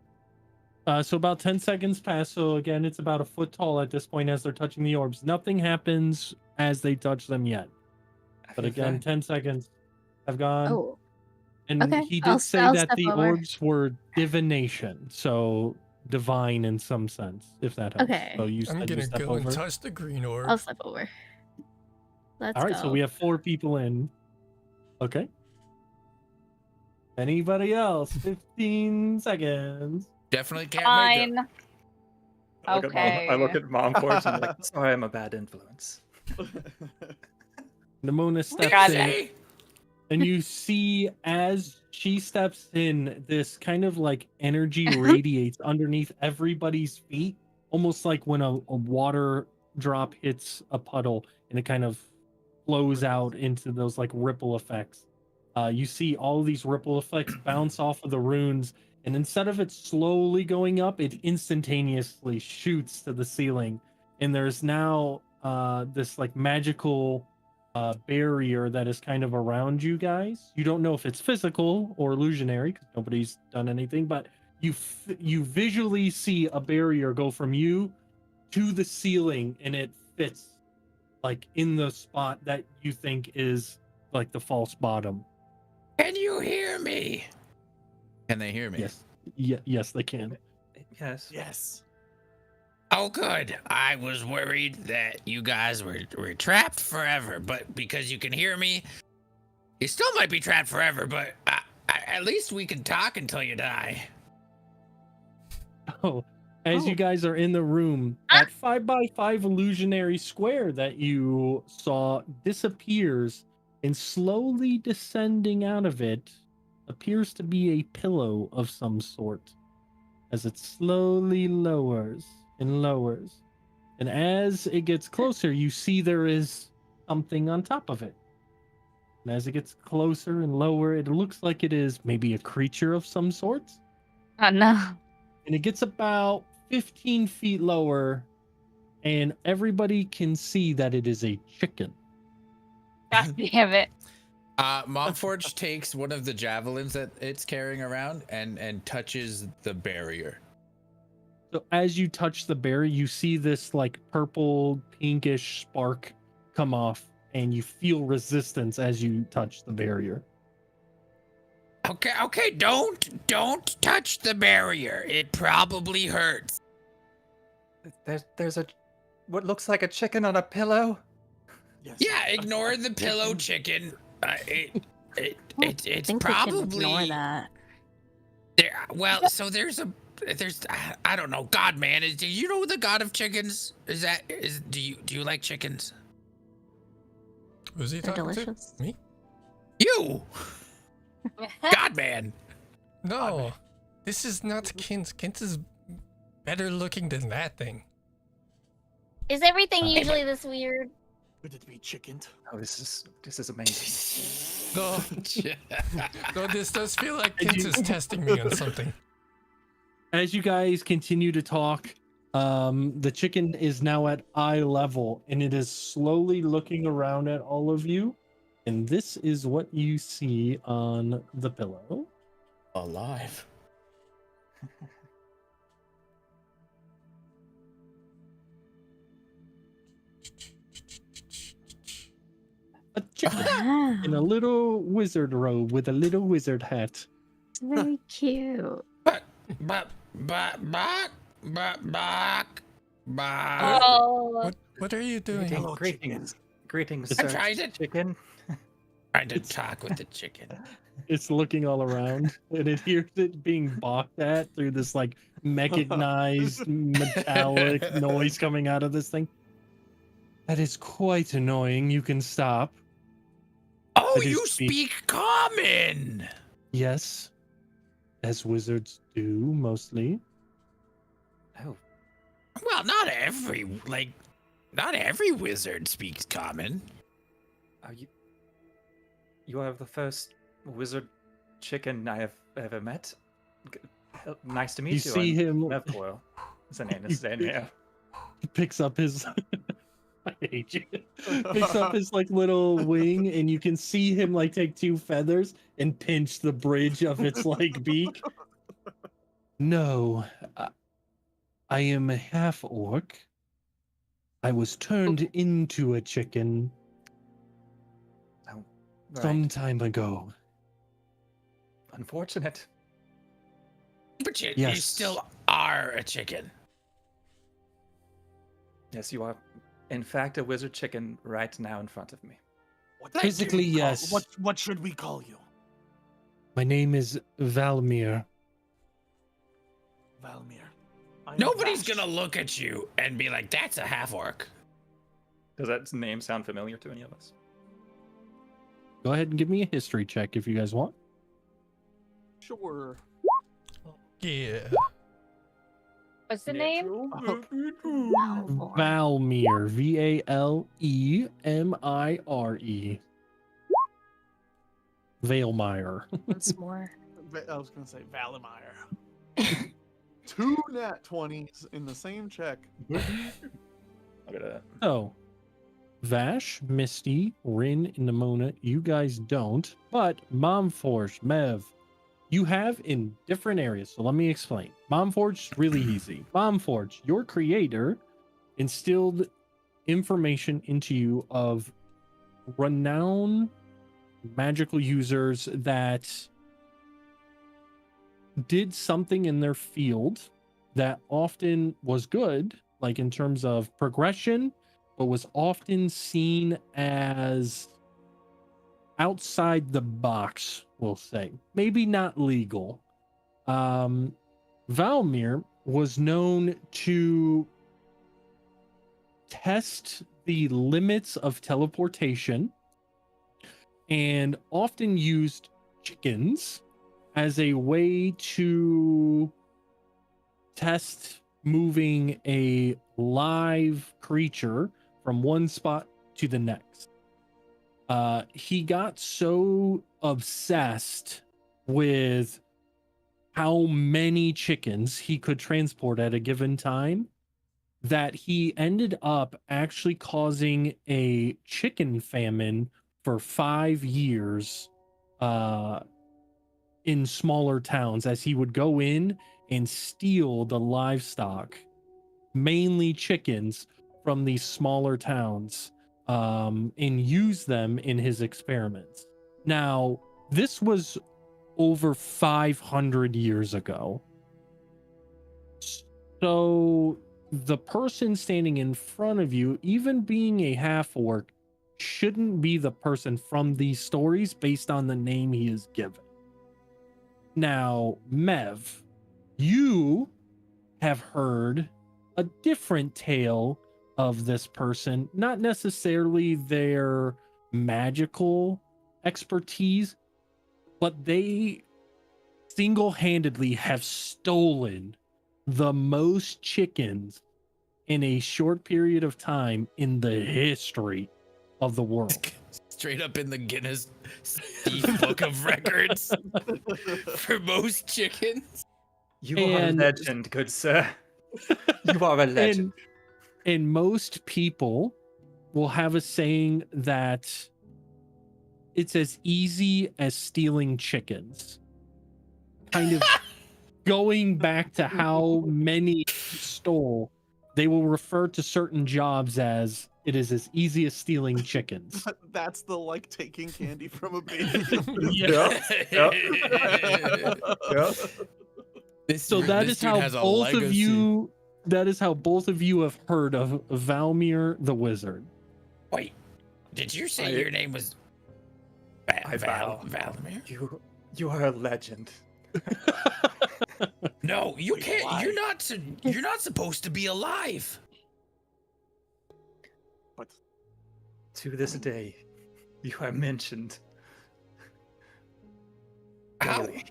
So about 10 seconds pass. So again, it's about a foot tall at this point as they're touching the orbs. Nothing happens as they touch them yet. I But feel again, fine. 10 seconds have gone. Oh, And okay, he did I'll say I'll that step the over. orbs were divination, so divine in some sense, if that helps. Okay. So you I'm said you gonna step go over. and touch the green orb. I'll step over. Let's All right, go. so we have 4 people in. Okay. Anybody else? 15 seconds. Definitely can't make it. Fine. I look at Mom Forge and I'm like, sorry, I'm a bad influence. Nimona steps God. in, and you see as she steps in, this kind of like energy radiates underneath everybody's feet, almost like when a water drop hits a puddle and it kind of flows out into those like ripple effects. You see all these ripple effects bounce off of the runes, and instead of it slowly going up, it instantaneously shoots to the ceiling. And there's now this like magical barrier that is kind of around you guys. You don't know if it's physical or illusionary because nobody's done anything, but you visually see a barrier go from you to the ceiling, and it fits like in the spot that you think is like the false bottom. Can you hear me? Can they hear me? Yes. Yes, they can. Yes. Yes. Oh, good. I was worried that you guys were trapped forever, but because you can hear me, you still might be trapped forever, but at least we can talk until you die. Oh, as Oh. you guys are in the room, that 5x5 illusionary square that you saw disappears, and slowly descending out of it appears to be a pillow of some sort, as it slowly lowers and lowers. And as it gets closer, you see there is something on top of it. And as it gets closer and lower, it looks like it is maybe a creature of some sort. Oh no. And it gets about 15 feet lower, and everybody can see that it is a chicken. God damn it. Momforge takes one of the javelins that it's carrying around and touches the barrier. So as you touch the barrier, you see this like purple pinkish spark come off, and you feel resistance as you touch the barrier. Okay, don't touch the barrier. It probably hurts. There's a what looks like a chicken on a pillow. Yes. Yeah, ignore the pillow chicken. It's I think we can ignore probably that. there. Well, so there's I don't know. God, man, do you know the god of chickens? Do you like chickens? Who's he They're talking delicious. to? Me? You, God, man. No, this is not Kins. Kins is better looking than that thing. Is everything Hey, usually this weird? Could it be chickened? Oh, this is amazing. No, no, this does feel like Did Kins you- is testing me on something. As you guys continue to talk, the chicken is now at eye level and it is slowly looking around at all of you. And this is what you see on the pillow. Alive. A chicken Wow. in a little wizard robe with a little wizard hat. Very cute. But. Oh, What are you doing? Hello, Greetings, greetings, It's- I'm sir. trying to Chicken. trying to talk with the chicken. It's looking all around and it hears it being balked at through this like mechanized metallic noise coming out of this thing. That is quite annoying. You can stop. Oh, I do you speak- speak common. Yes, as wizards do mostly. Oh, Well, not every wizard speaks common. are you? You are the first wizard chicken I have ever met. Nice to meet you. You see him Mevcoil. His name is Daniel. picks up his I hate you. Picks up his like little wing and you can see him like take two feathers and pinch the bridge of its like beak. No, I am a half orc. I was turned into a chicken Oh, some right. time ago. Unfortunate. But you Yes. still are a chicken. Yes, you are. In fact, a wizard chicken right now in front of me. What Physically, should we call- yes. What should we call you? My name is Valmir. Valmir. I am Nobody's Vash. gonna look at you and be like, "That's a half orc." Does that name sound familiar to any of us? Go ahead and give me a history check if you guys want. Sure. Yeah. what's the name? Malvor. Valmir. Valemire. Valemire. Once more. I was gonna say Valimire. 2 nat 20s in the same check. Look at that. So, Vash, Misty, Rin, and Nimona, you guys don't. But Momforge, Mev, you have in different areas. So let me explain. Momforge, really easy. Momforge, your creator, instilled information into you of renowned magical users that did something in their field that often was good, like in terms of progression, but was often seen as outside the box, we'll say. Maybe not legal. Valmir was known to test the limits of teleportation and often used chickens as a way to test moving a live creature from one spot to the next. He got so obsessed with how many chickens he could transport at a given time that he ended up actually causing a chicken famine for 5 years in smaller towns, as he would go in and steal the livestock, mainly chickens, from these smaller towns and use them in his experiments. Now, this was over 500 years ago. So the person standing in front of you, even being a half orc, shouldn't be the person from these stories based on the name he is given. Now, Mev, you have heard a different tale of this person, not necessarily their magical expertise, but they single-handedly have stolen the most chickens in a short period of time in the history of the world. Straight up in the Guinness Book of Records for most chickens. You are a And- legend, good sir. You are a legend. And most people will have a saying that it's as easy as stealing chickens. Kind of going back to how many stole, they will refer to certain jobs as it is as easy as stealing chickens. That's the like taking candy from a baby. So that is how both of you. That is how both of you have heard of Valmir the Wizard. Wait, did you say your name was Valmir? You are a legend. No, you Wait, can't. why? You're not supposed to be alive. But To this day, you are mentioned. How? daily.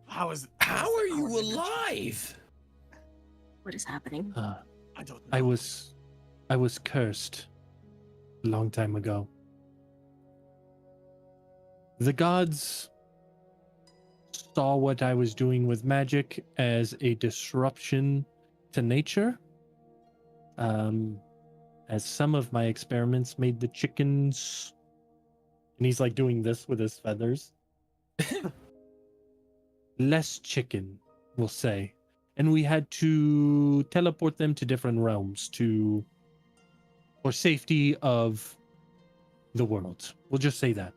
how is How are you how is it mentioned? alive? What is happening? I don't know. I was cursed a long time ago. The gods saw what I was doing with magic as a disruption to nature. As some of my experiments made the chickens, and he's like doing this with his feathers. Less chicken, we'll say. And we had to teleport them to different realms for safety of the world. We'll just say that.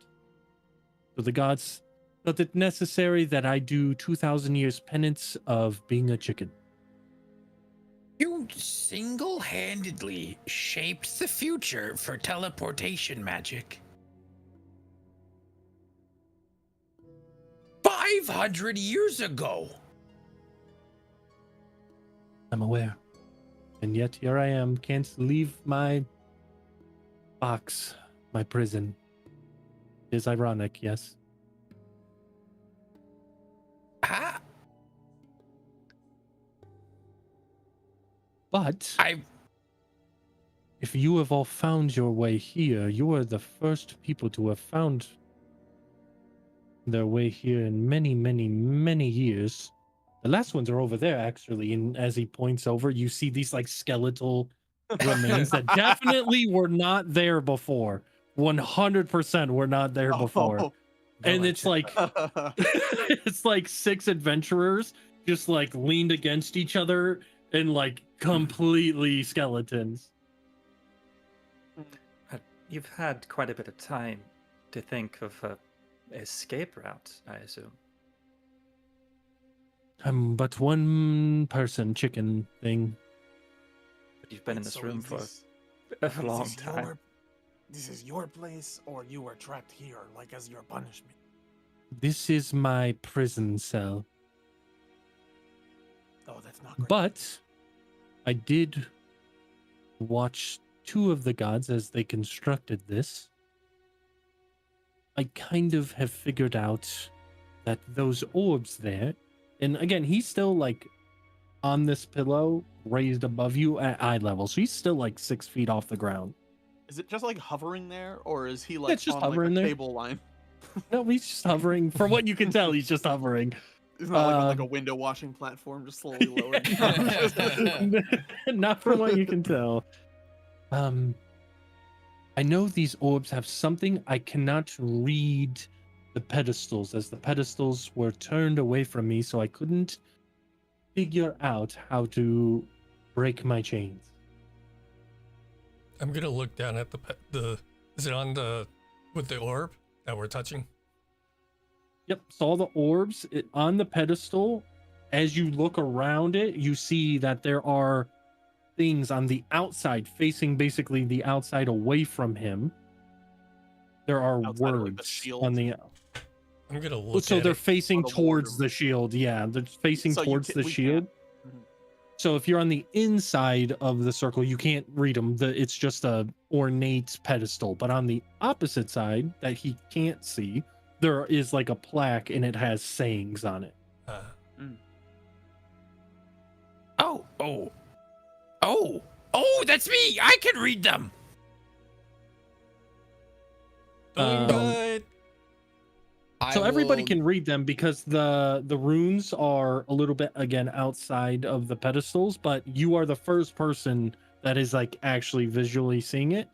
So the gods felt it necessary that I do 2,000 years penance of being a chicken. You single-handedly shaped the future for teleportation magic. 500 years ago. I'm aware. And yet here I am, can't leave my box, my prison. It is ironic, yes. Ah, But I if you have all found your way here, you are the first people to have found their way here in many, many, many years. The last ones are over there, actually. And as he points over, you see these like skeletal remains that definitely were not there before. 100% were not there before. Oh. And it's like it's like 6 adventurers just like leaned against each other and like completely skeletons. You've had quite a bit of time to think of a escape route, I assume. I'm but one person chicken thing. But you've been in Wait, this so room is for this- a long this time. This is your place, or you were trapped here, like as your punishment. This is my prison cell. Oh, that's not great. But I did watch 2 of the gods as they constructed this. I kind of have figured out that those orbs there, and again, he's still like on this pillow raised above you at eye level. So he's still like 6 feet off the ground. Is it just like hovering there, or is he like it's just on hovering like a there. cable line? No, he's just hovering. From what you can tell, he's just hovering. He's not like on like a window washing platform, just slowly lowering. Not from what you can tell. I know these orbs have something. I cannot read the pedestals, as the pedestals were turned away from me, so I couldn't figure out how to break my chains. I'm gonna look down at the. Is it on the with the orb that we're touching? Yep, so all the orbs on the pedestal, as you look around it, you see that there are things on the outside, facing basically the outside away from him. There are Outside of, like, the words shield? on the. I'm gonna look So at they're it. facing the towards border. the shield. Yeah, they're facing So you towards ca- the we shield. can't- Mhm. So if you're on the inside of the circle, you can't read them. It's just a ornate pedestal. But on the opposite side that he can't see, there is like a plaque and it has sayings on it. Oh, that's me. I can read them. Doing Um, good. So everybody can read them because the runes are a little bit again outside of the pedestals, but you are the first person that is like actually visually seeing it.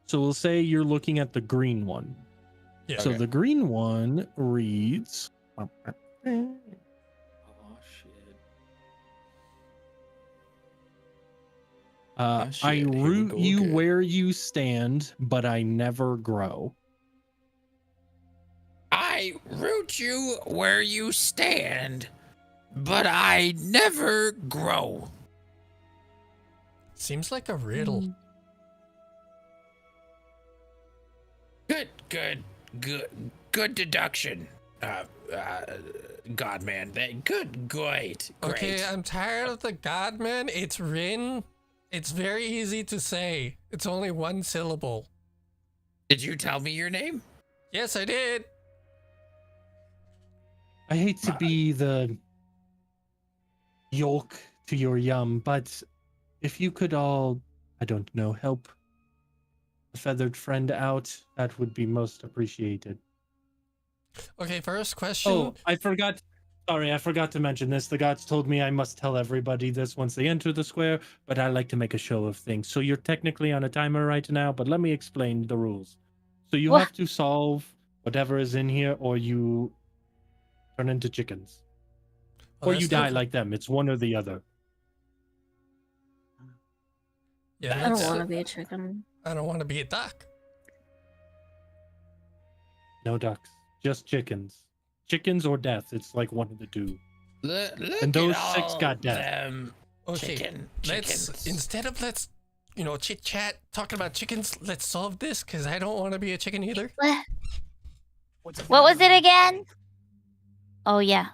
So we'll say you're looking at the green one. Yeah. So Okay. the green one reads Oh shit. I shit, here we root go you again. where you stand, but I never grow. I root you where you stand, but I never grow. Seems like a riddle. Good deduction. God, man. Great. Okay, I'm tired of the God man. It's Rin. It's very easy to say. It's only one syllable. Did you tell me your name? Yes, I did. I hate to be the yolk to your yum, but if you could all, I don't know, help a feathered friend out, that would be most appreciated. Okay, first question. Oh, I forgot. Sorry, I forgot to mention this. The gods told me I must tell everybody this once they enter the square, but I like to make a show of things. So you're technically on a timer right now, but let me explain the rules. So you What? have to solve whatever is in here, or you turn into chickens. Oh, Or that's you die no- like them. It's one or the other. Yeah, I don't that's, want to be a chicken. I don't want to be a duck. No ducks, just chickens. Chickens or death. It's like one of the two. Look And those at 6 all got death. them Okay, chickens. let's chit chat talking about chickens. Let's solve this because I don't want to be a chicken either. What was it again? Oh yeah.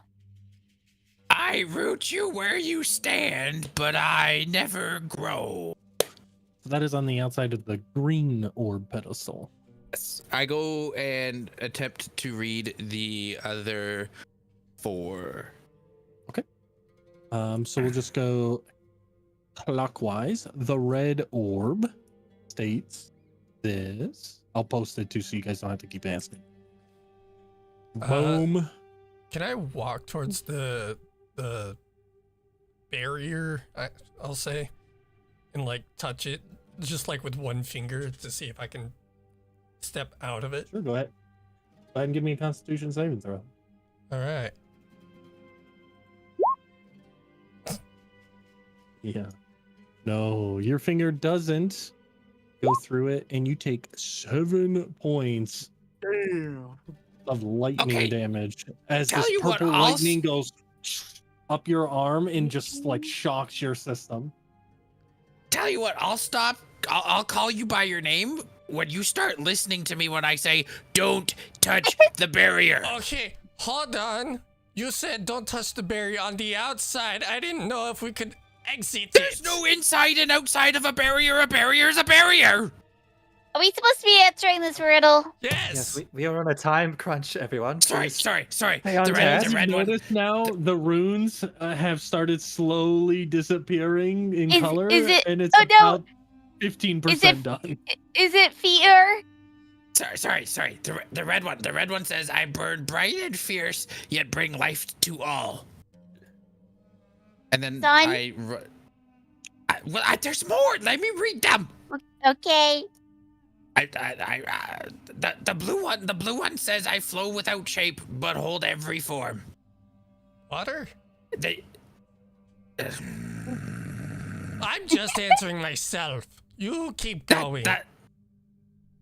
I root you where you stand, but I never grow. So that is on the outside of the green orb pedestal. Yes. I go and attempt to read the other 4. So we'll just go clockwise. The red orb states this. I'll post it too so you guys don't have to keep asking. Boom. Can I walk towards the barrier? I'll say, and like touch it, just like with one finger to see if I can step out of it. Sure, go ahead. Go ahead and give me a Constitution saving throw. All right. Yeah. No, your finger doesn't go through it, and you take 7 points Damn. of lightning Okay. damage as Tell this you what, purple I'll lightning goes up your arm and just like shocks your system. Tell you what, I'll stop. I'll call you by your name when you start listening to me when I say, don't touch the barrier. Okay, hold on. You said don't touch the barrier on the outside. I didn't know if we could exit There's it. no inside and outside of a barrier. A barrier is a barrier. Are we supposed to be answering this riddle? Yes. Yes, we are on a time crunch, everyone. Sorry. Please The stay on red, task. the red one. Notice now the runes have started slowly disappearing in Is- color, is it- and it's oh, no. about 15% Is it- done. Is it fear? Sorry. The red one. The red one says, I burn bright and fierce, yet bring life to all. And then Son? there's more. Let me read them. Okay. The blue one says, I flow without shape, but hold every form. Water? They. I'm just answering myself. You keep going.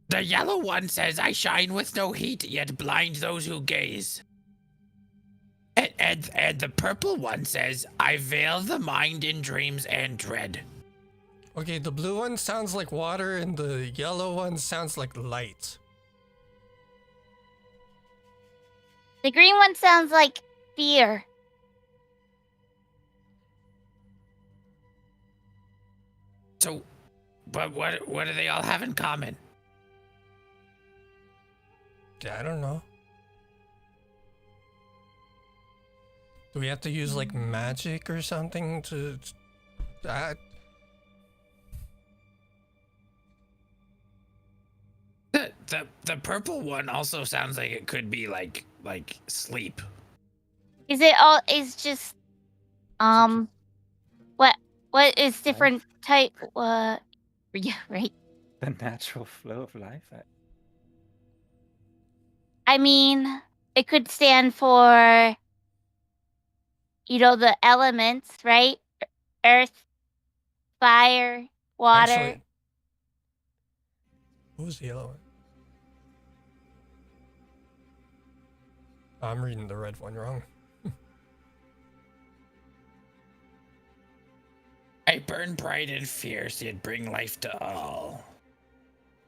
The yellow one says, I shine with no heat, yet blind those who gaze. And the purple one says, I veil the mind in dreams and dread. Okay, the blue one sounds like water and the yellow one sounds like light. The green one sounds like fear. So, but what do they all have in common? Yeah, I don't know. Do we have to use like magic or something to? The purple one also sounds like it could be like sleep. Is it all? Is just what is different type? Yeah, right. The natural flow of life. I mean, it could stand for, the elements, right? Earth, fire, water. Actually, who's the yellow one? I'm reading the red one wrong. I burn bright and fierce, yet bring life to all.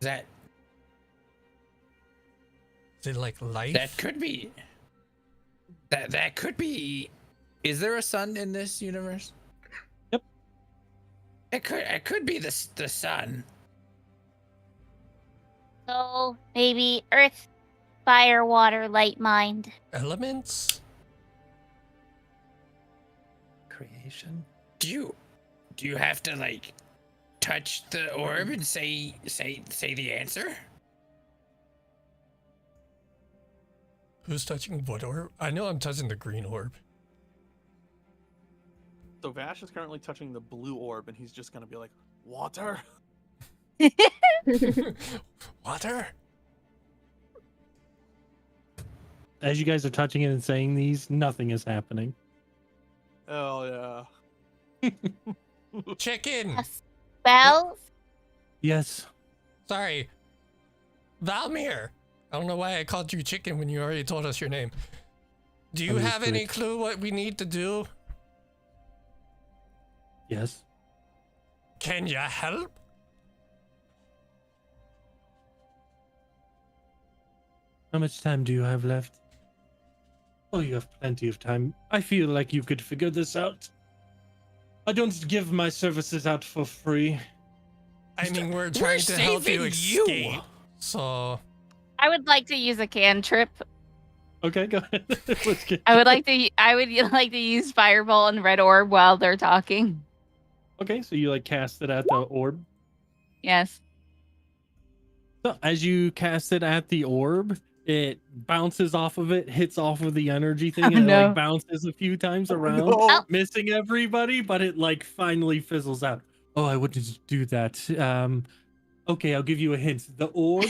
Is Is it like life? that could be. That could be. Is there a sun in this universe? Yep. It could be the sun. So maybe earth, fire, water, light, mind. Elements? Creation. Do you have to like touch the orb and say the answer? Who's touching what orb? I know I'm touching the green orb. So Vash is currently touching the blue orb, and he's just gonna be like, water. Water? As you guys are touching it and saying these, nothing is happening. Oh yeah. Chicken! Spells? Yes. Sorry. Valmir! I don't know why I called you chicken when you already told us your name. Do you have any Understood. clue what we need to do? Yes. Can you help? How much time do you have left? Oh, you have plenty of time. I feel like you could figure this out. I don't give my services out for free. I mean, we're trying to help you saving you. escape. So, I would like to use a cantrip. Okay, go ahead. Let's get. I would like to use Fireball and Red Orb while they're talking. Okay, so you like cast it at the orb. Yes. So as you cast it at the orb, it bounces off of it, hits off of the energy thing, Oh, and it no. like bounces a few times around, No. missing everybody, but it like finally fizzles out. Oh, I wouldn't do that. Okay, I'll give you a hint. The orbs,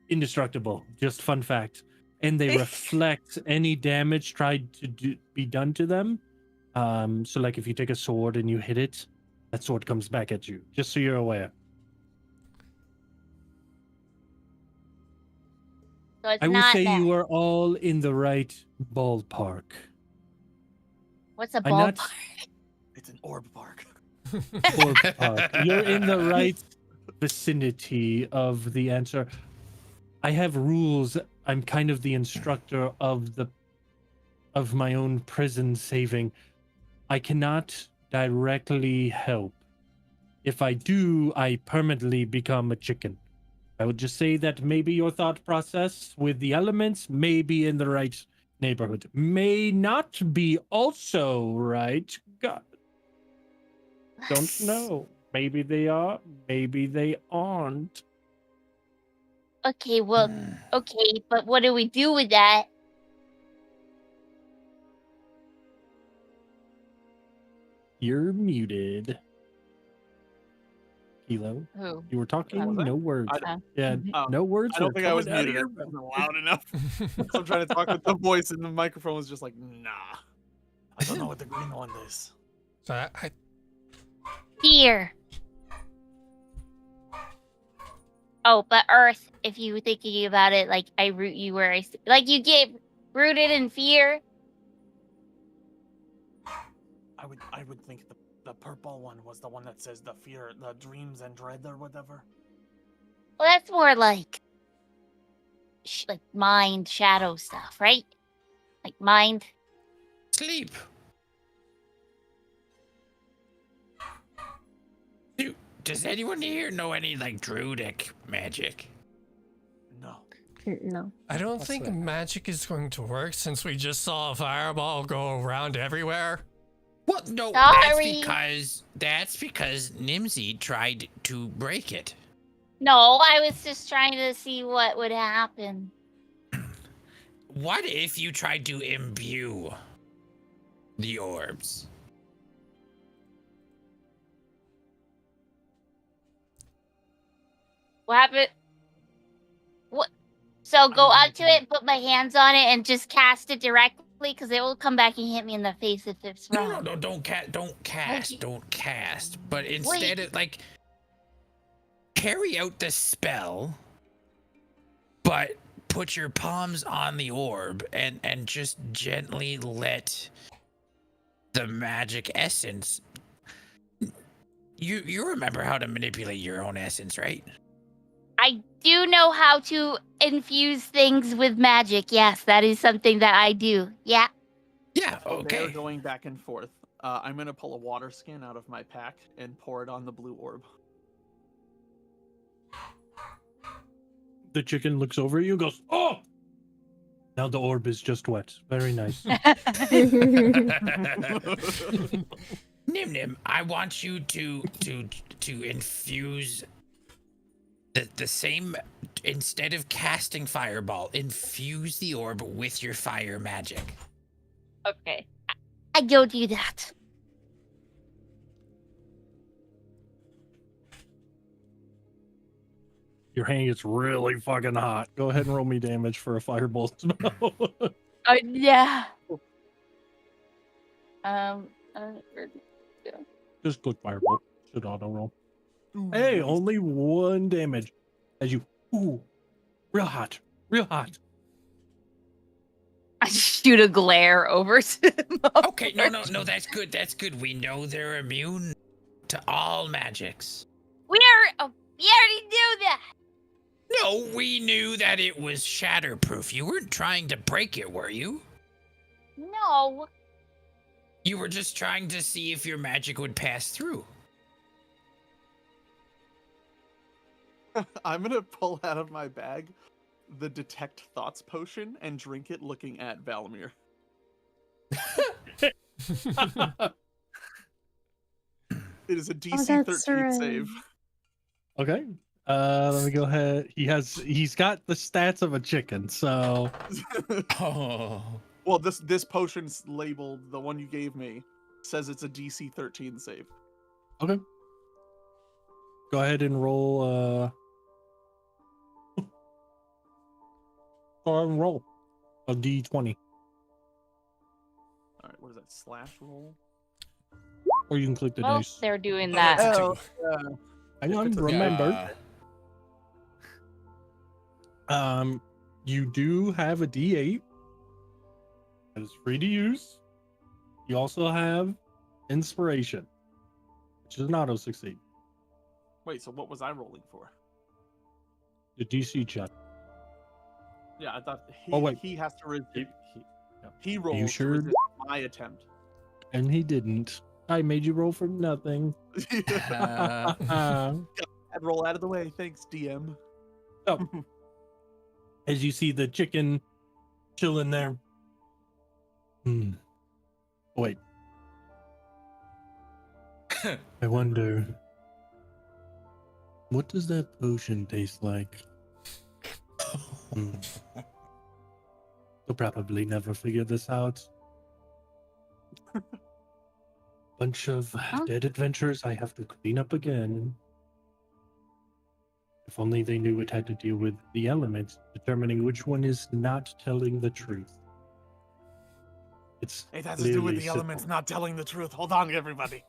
indestructible. Just fun fact. And they reflect any damage tried to be done to them. So like if you take a sword and you hit it, that sword comes back at you. Just so you're aware. So it's I would not say that. you are all in the right ballpark. What's a I'm not- ballpark? It's an orb bark. Ballpark. You're in the right vicinity of the answer. I have rules. I'm kind of the instructor of my own prison saving. I cannot directly help. If I do, I permanently become a chicken. I would just say that maybe your thought process with the elements may be in the right neighborhood. May not be also right. God. Don't know. Maybe they are, maybe they aren't. Okay, well, okay, but what do we do with that? You're muted. Kilo, Who? you were talking, Was I? no words. I- Yeah, Oh, no words. I don't were think I was coming out of muted. your It mouth. wasn't loud enough. So I'm trying to talk with the voice, and the microphone was just like, nah. I don't know what the green one is. so I Fear. Oh, but Earth, if you were thinking about it, like I root you where like you get rooted in fear. I would think The purple one was the one that says the fear, the dreams and dread or whatever. Well, that's more like like mind shadow stuff, right? Like mind. Sleep. Does anyone here know any like druidic magic? No. No. I don't What's think that? magic is going to work since we just saw a fireball go around everywhere. Well, no, Sorry. that's because Nimsy tried to break it. No, I was just trying to see what would happen. What if you tried to imbue the orbs? What happened? What? So go up to it, put my hands on it, and just cast it directly, because it will come back and hit me in the face if it's wrong. No, don't cast. But instead of like carry out the spell, but put your palms on the orb and just gently let the magic essence. You remember how to manipulate your own essence, right? I do know how to infuse things with magic. Yes, that is something that I do. Yeah. Yeah, They're okay. going back and forth. I'm gonna pull a water skin out of my pack and pour it on the blue orb. The chicken looks over at you and goes, "Oh!" Now the orb is just wet. Very nice. Nim, I want you to infuse the same, instead of casting fireball, infuse the orb with your fire magic. Okay. I go do that. Your hand gets really fucking hot. Go ahead and roll me damage for a fireball spell. Yeah. Just click fireball. Should auto roll. Hey, only 1 damage. As you, ooh, real hot, real hot. I shoot a glare over to him. Okay, no, that's good. That's good. We know they're immune to all magics. We already knew that. No, we knew that it was shatterproof. You weren't trying to break it, were you? No. You were just trying to see if your magic would pass through. I'm gonna pull out of my bag the detect thoughts potion and drink it looking at Valamir. It is a DC that's 13 right. save. Okay. Let me go ahead. He's got the stats of a chicken, so Oh. Well, this potion's labeled, the one you gave me, says it's a DC 13 save. okay. Go ahead and roll go ahead and roll a D20. Alright, what is that? Slash roll? Or you can click the Well, dice. they're doing that. Oh, I know, it's a- remember. You do have a D8 that is free to use. You also have inspiration, which is an auto succeed. Wait, so what was I rolling for? The DC check. Yeah, I thought Oh, wait. he has to resist. He- He rolled to sure? resist my attempt. And he didn't. I made you roll for nothing. Uh, I'd roll out of the way. Thanks, DM. As you see the chicken chilling there. Oh, wait. I wonder, what does that potion taste like? We'll probably never figure this out. Bunch of dead adventurers I have to clean up again. If only they knew it had to deal with the elements, determining which one is not telling the truth. It's It has to do with clearly the simple. elements not telling the truth. Hold on, everybody.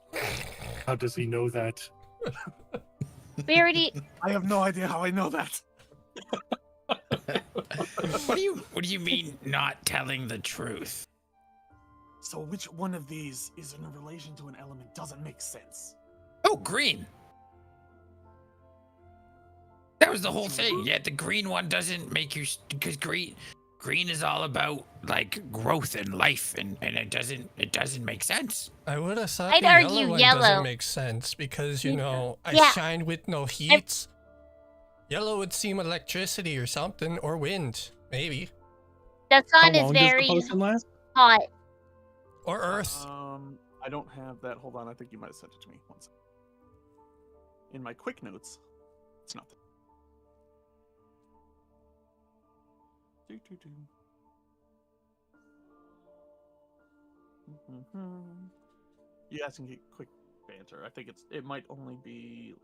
How does he know that? We already. I have no idea how I know that. what do you mean not telling the truth? So which one of these is in relation to an element doesn't make sense. Oh, green. That was the whole thing. Yeah, the green one doesn't make you because green is all about like growth and life, and it doesn't make sense. I would have thought I'd the argue yellow one yellow. doesn't make sense because, you Yeah. know, I Yeah. shine with no heat. Yellow would seem electricity or something, or wind, maybe. The How sun is long does very the potion last? hot. Or earth. I don't have that. Hold on, I think you might have sent it to me. One second. In my quick notes, it's not there. You guys can get quick banter. I think it might only be.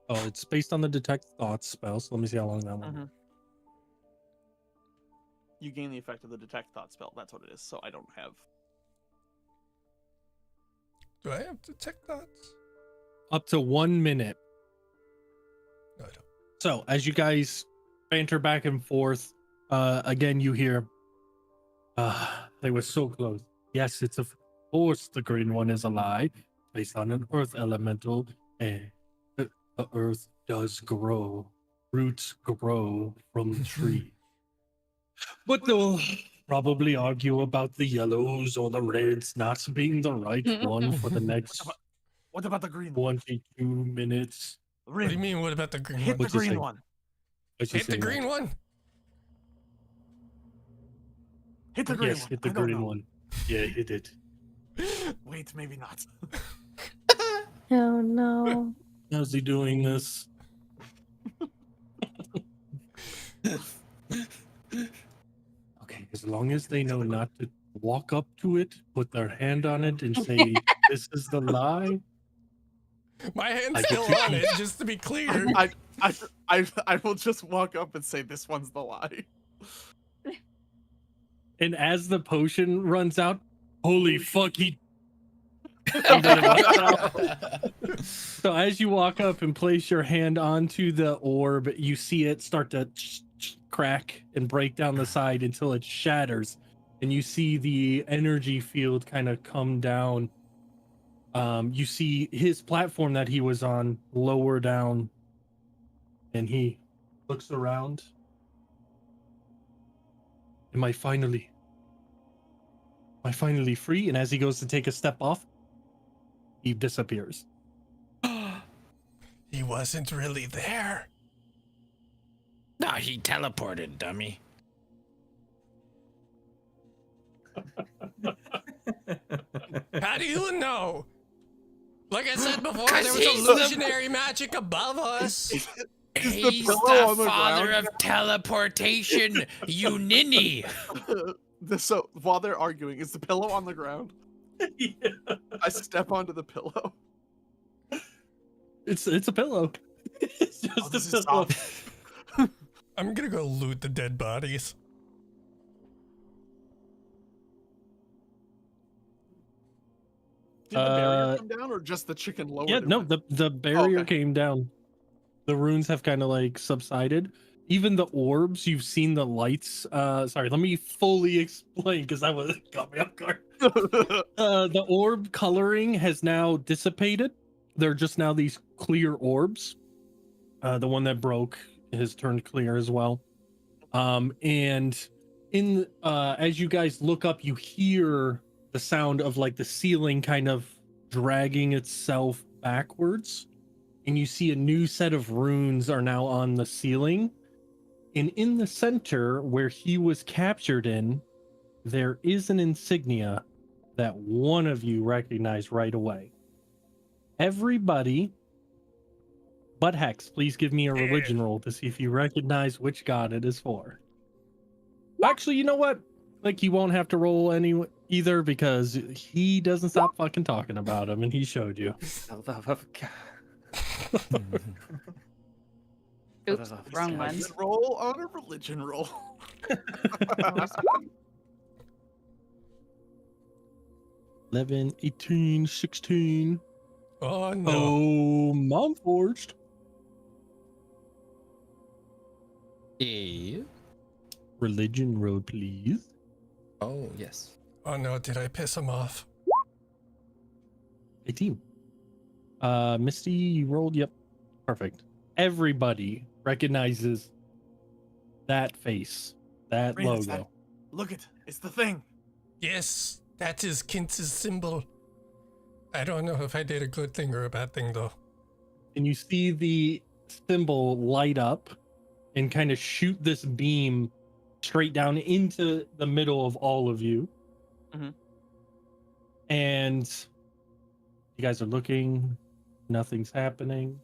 Oh, it's based on the detect thoughts spell. So let me see how long that one. You gain the effect of the detect thought spell. That's what it is. So I don't have. Do I have detect thoughts? Up to 1 minute. No, I don't. So as you guys banter back and forth, again you hear, they were so close. Yes, it's of course the green one is a lie, based on an earth elemental, and the earth does grow. Roots grow from the tree. But they'll probably argue about the yellows or the reds not being the right one for the next What about the green one? 22 minutes. What do you mean, what about the green Hit one? the What'd you green say? one. What'd you Hit the say, green Max? one? Hit the green Yes, one. hit the I don't green know. one. Yeah, hit it. Wait, maybe not. Oh no. How's he doing this? Okay, as long as they know not to walk up to it, put their hand on it, and say, "This is the lie." My hand's I get still to on keep- it, just to be clear. I will just walk up and say this one's the lie. And as the potion runs out, holy fuck, he. So as you walk up and place your hand onto the orb, you see it start to crack and break down the side until it shatters, and you see the energy field kind of come down. You see his platform that he was on lower down, and he looks around. Am I finally free? And as he goes to take a step off, he disappears. He wasn't really there. Nah, he teleported, dummy. How do you know? Like I said before, 'Cause there was he's the- illusionary magic above us. He's pillow the on the father ground? of teleportation, you ninny. So while they're arguing, is the pillow on the ground? Yeah. I step onto the pillow. It's a pillow. It's Oh, just this a is pillow. soft. I'm gonna go loot the dead bodies. Did the barrier come down, or just the chicken lowered? Yeah, it no, with- the barrier Okay. came down. The runes have kind of like subsided. Even the orbs, you've seen the lights. Sorry, let me fully explain because that was got me off guard. The orb coloring has now dissipated. They're just now these clear orbs. The one that broke has turned clear as well. And in as you guys look up, you hear the sound of like the ceiling kind of dragging itself backwards, and you see a new set of runes are now on the ceiling. And in the center where he was captured in, there is an insignia that one of you recognize right away. Everybody but Hex, please give me a religion roll to see if you recognize which god it is for. Actually, you know what? Like, you won't have to roll any either because he doesn't stop fucking talking about him, and he showed you. The love of God. Oops, The love of wrong God. one. Religion roll on a religion roll. 11, 18, 16. Oh no. Oh, Mom Forged. Yeah. Religion roll, please. Oh, yes. Oh no, did I piss him off? 18. Misty, you rolled. Yep. Perfect. Everybody recognizes that face, that Rin, it's logo. Look it. It's the thing. Yes, that is Kintz's symbol. I don't know if I did a good thing or a bad thing though. And you see the symbol light up and kind of shoot this beam straight down into the middle of all of you. Mhm. And you guys are looking, nothing's happening.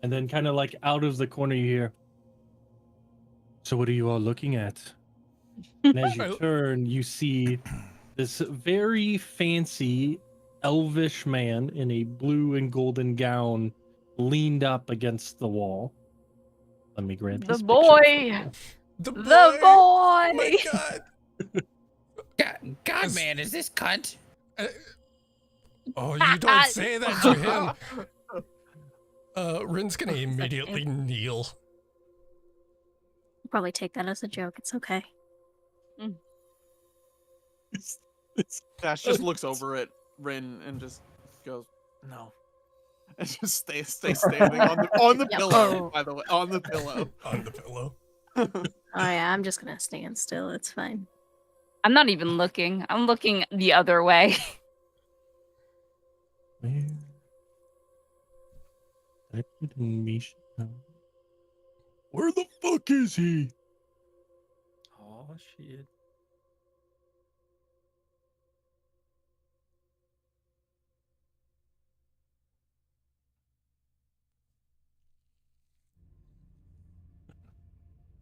And then kind of like out of the corner you hear, so what are you all looking at? And as you turn, you see this very fancy elvish man in a blue and golden gown leaned up against the wall. Let me grab The his picture boy! for The The boy! boy! My God! God, As- man, is this cunt? Oh, you don't say that to him. Rin's gonna immediately kneel. I'll probably take that as a joke. It's okay. Dash just looks over at Rin and just goes, "No," and just stay standing on the Yep. pillow. By the way, on the pillow. On the pillow. Oh yeah, I'm just gonna stand still. It's fine. I'm not even looking. I'm looking the other way. Where? I put in Misha. Where the fuck is he? Oh shit.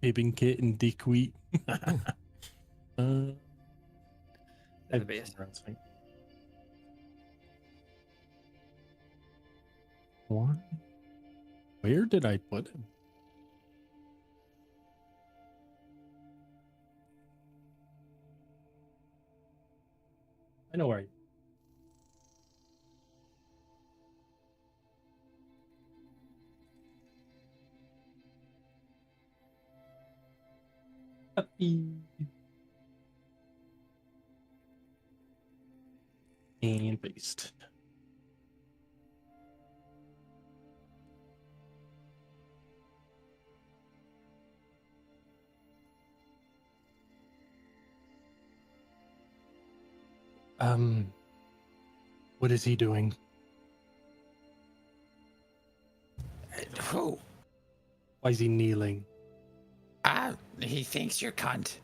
Pippin Kit and Dick Wheat. The I've best. What? Where did I put him? I know where he. Puppy. And paste. What is he doing? Who? Why is he kneeling? He thinks you're cunt.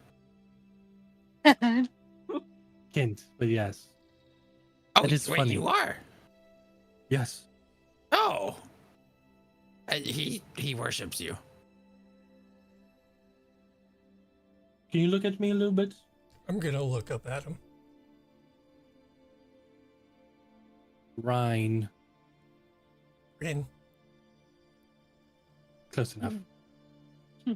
Kent, but yes. Oh, That is wait, funny. you are? Yes. Oh. He worships you. Can you look at me a little bit? I'm gonna look up at him. Rhine. Rin. Close enough.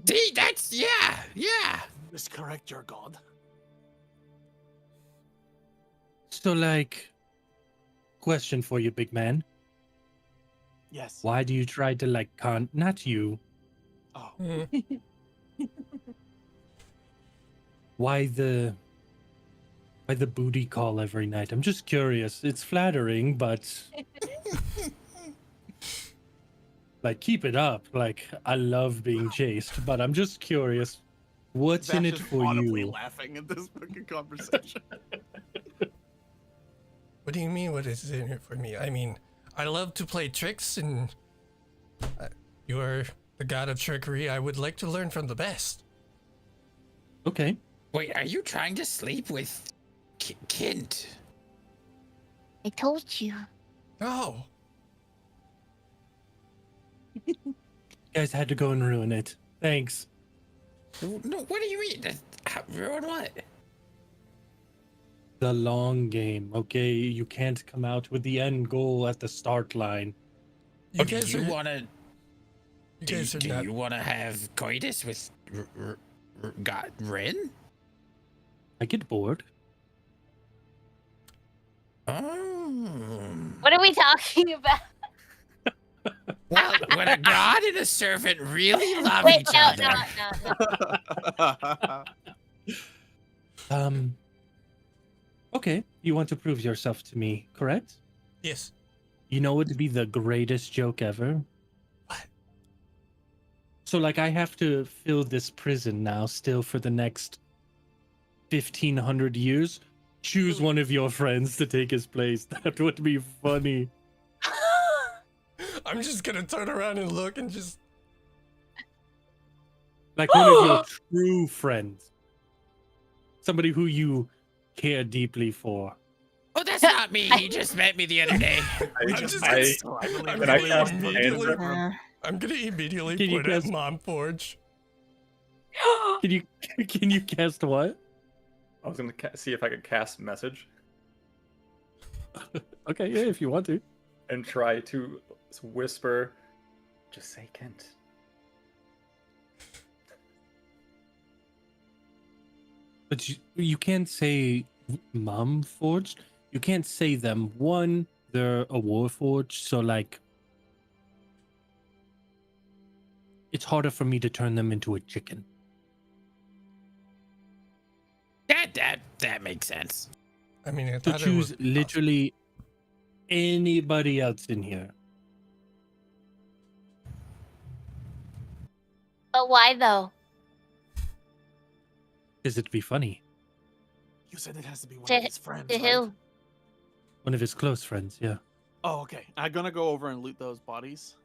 See, that's yeah. Just correct your god. So, like, question for you, big man. Yes. Why do you try to, like, not you. Oh. Hmm. Why the booty call every night? I'm just curious. It's flattering, but like, keep it up. Like, I love being chased, but I'm just curious. What's in Dash it is for audibly you? laughing at this fucking conversation. What do you mean, what is in it for me? I mean, I love to play tricks, and you are the god of trickery. I would like to learn from the best. Okay. Wait, are you trying to sleep with Kint? I told you. No. You guys had to go and ruin it. Thanks. No, what do you mean? Ruin what? The long game, okay? You can't come out with the end goal at the start line. You Okay, guys you are, wanna? you Do, guys are do not. you wanna have coitus with God Rin? I get bored. What are we talking about? Well, when a god and a servant really love Wait, each no, other. no. You want to prove yourself to me, correct? Yes. You know what would be the greatest joke ever? What? So, like, I have to fill this prison now still for the next 1,500 years. Choose one of your friends to take his place. That would be funny. I'm just gonna turn around and look and just. Like one of your true friends. Somebody who you care deeply for. Oh, that's not me. He just met me the other day. We I'm just just met gonna- still, I believe I'm in gonna the cast immediately- I'm gonna immediately Can you put it guess- Mom Forge. Can you cast what? I was gonna see if I could cast message Okay, yeah, if you want to. and try to whisper, "Just say Kent." But you can't say Mom Forged. You can't say them. One, they're a Warforged, so like it's harder for me to turn them into a chicken. That makes sense. I mean, I To thought it choose was literally anybody else in here. But why though? Because it'd be funny. You said it has to be one To- of his friends, To right? who? One of his close friends, yeah. Oh, okay. I'm gonna go over and loot those bodies.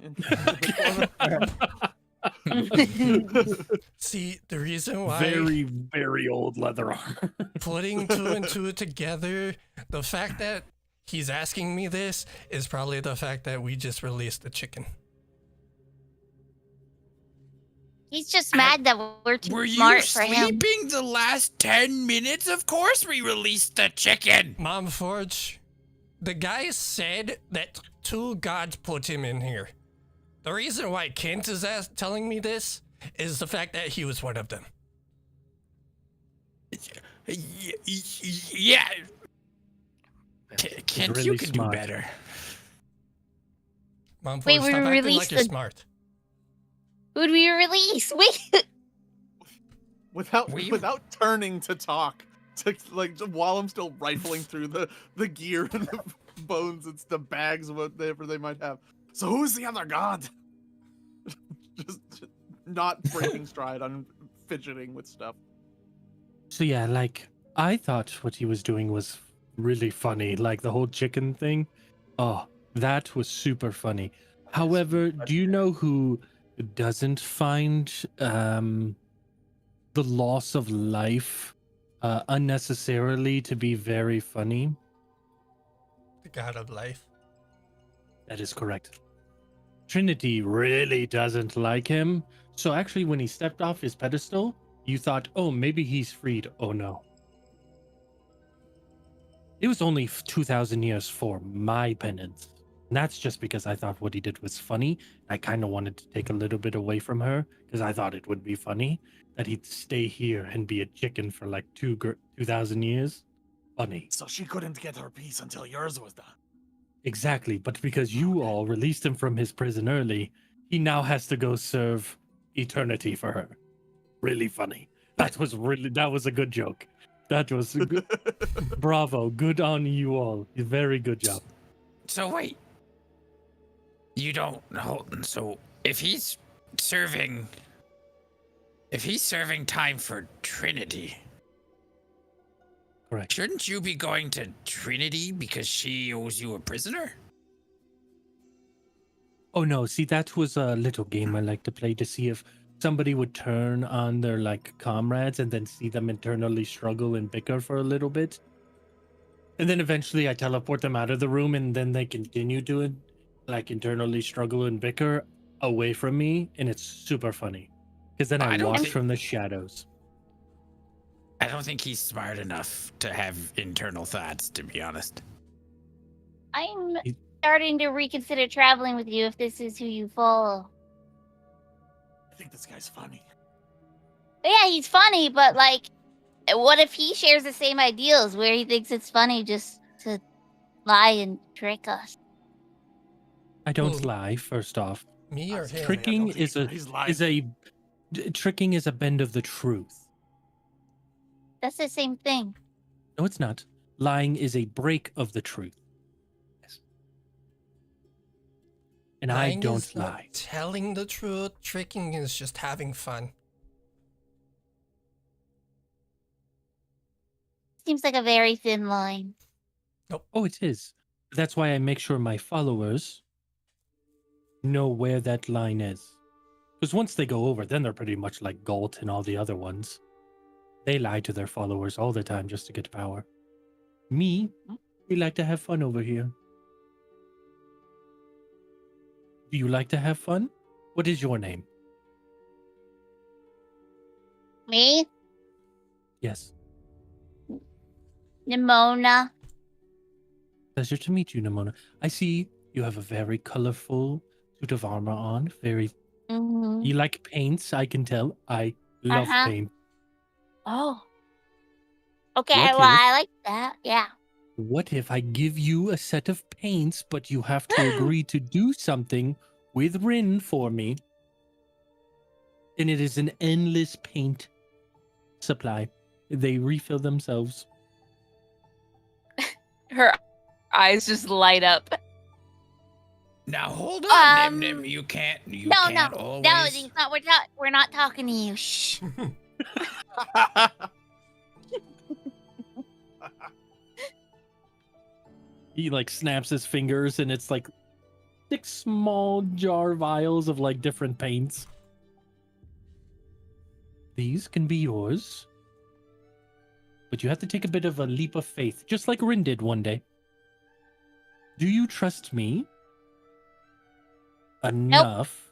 See, the reason why Very, very old leather armor. putting two and two together, the fact that he's asking me this is probably the fact that we just released the chicken. He's just mad that we're too Were you smart for him. sleeping the last 10 minutes? Of course we released the chicken. Mom Forge, the guy said that two gods put him in here. The reason why Kent is telling me this is the fact that he was one of them. Yeah. Kent, really you can smart. do better. Mom Forge, Wait, we stop acting released like you're the- smart. Who'd we release? Wait. without turning to talk, while I'm still rifling through the gear and the bones and the bags, whatever they might have. So who's the other god? just not breaking stride on fidgeting with stuff. So yeah, like I thought what he was doing was really funny, like the whole chicken thing. Oh, that was super funny. However, do you know who doesn't find the loss of life unnecessarily to be very funny? The god of life. That is correct. Trinity really doesn't like him. So actually, when he stepped off his pedestal, you thought, oh, maybe he's freed. Oh no. It was only 2,000 years for my penance. And that's just because I thought what he did was funny. I kind of wanted to take a little bit away from her because I thought it would be funny that he'd stay here and be a chicken for like 2,000 years. Funny. So she couldn't get her piece until yours was done. Exactly. But because you all released him from his prison early, he now has to go serve eternity for her. Really funny. That was a good joke. That was good. Bravo. Good on you all. Very good job. So wait. You don't hold. So if he's serving time for Trinity, Correct. shouldn't you be going to Trinity because she owes you a prisoner? Oh no, see that was a little game I like to play to see if somebody would turn on their like comrades and then see them internally struggle and bicker for a little bit. And then eventually I teleport them out of the room and then they continue to like internally struggle and bicker away from me, and it's super funny. Because then I I don't watch think- from the shadows. I don't think he's smart enough to have internal thoughts, to be honest. I'm He- starting to reconsider traveling with you if this is who you follow. I think this guy's funny. Yeah, he's funny, but like, what if he shares the same ideals where he thinks it's funny just to lie and trick us? I don't Ooh. lie, first off. Me or him? Tricking is tricking is a bend of the truth. That's the same thing. No, it's not. Lying is a break of the truth. And I Lying don't is not lie. telling the truth. Tricking is just having fun. Seems like a very thin line. Oh, it is. That's why I make sure my followers know where that line is. Because once they go over, then they're pretty much like Galt and all the other ones. They lie to their followers all the time just to get power. Me, we like to have fun over here. Do you like to have fun? What is your name? Me? Yes. Nimona. Pleasure to meet you, Nimona. I see you have a very colorful suit of armor on. Very. Mm-hmm. You like paints, I can tell. I love paint. Oh. Okay, What well, if- I like that. Yeah. What if I give you a set of paints, but you have to agree to do something with Rin for me? And it is an endless paint supply. They refill themselves. Her eyes just light up. Now hold on, Nim Um, Nim. You can't No, always. it's not. We're not talking to you. Shh. He like snaps his fingers and it's like 6 small jar vials of like different paints. These can be yours. But you have to take a bit of a leap of faith, just like Rin did one day. Do you trust me enough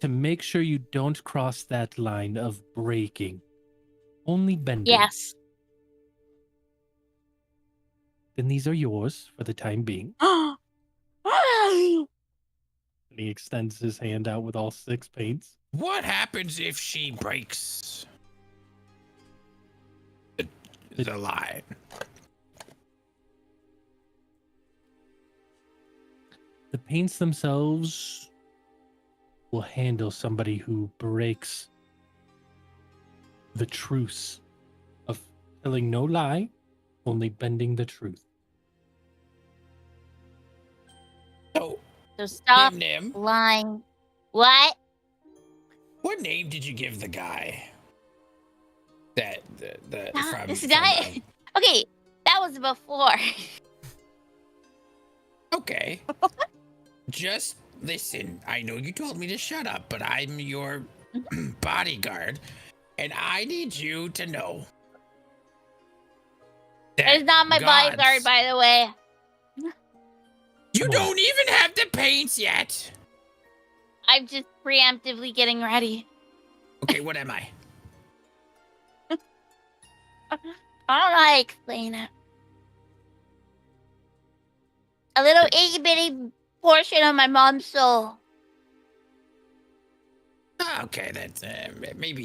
to make sure you don't cross that line of breaking? Only bending. Yes. Then these are yours for the time being. And he extends his hand out with all 6 paints. What happens if she breaks the line? The paints themselves will handle somebody who breaks the truce of telling no lie, only bending the truth. So, So stop Nim Nim, lying. What? what name did you give the guy? That the from This from, guy. Okay, that was before. okay. Just listen. I know you told me to shut up, but I'm your bodyguard, and I need you to know. It's not my bodyguard, gods- by the way. You Come on. don't even have the paints yet. I'm just preemptively getting ready. Okay, what am I? I don't know how to explain it. A little itty bitty portion of my mom's soul. Okay, that's maybe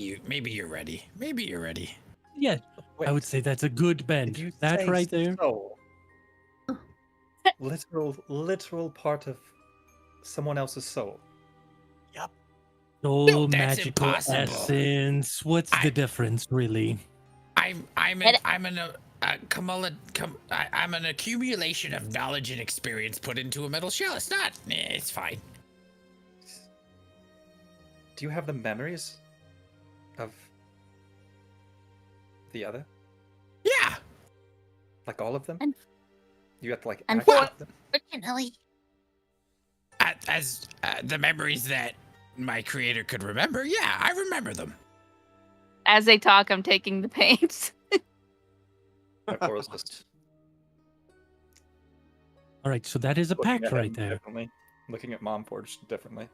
you're ready. Maybe you're ready. Yeah, Wait, I would say that's a good bend. did you That say right there. soul? literal part of someone else's soul. Oh, No, that's magical impossible. essence. What's the difference, really? I'm an accumulation of knowledge and experience put into a metal shell. It's not. It's fine. Do you have the memories of the other? Yeah. Like all of them? Un- You have to like Unfor- access them? Fortunately. As the memories that my creator could remember. Yeah, I remember them. As they talk, I'm taking the paints. Or just All right, so that is a looking pact at right him there. differently. Looking at Mom Forged differently.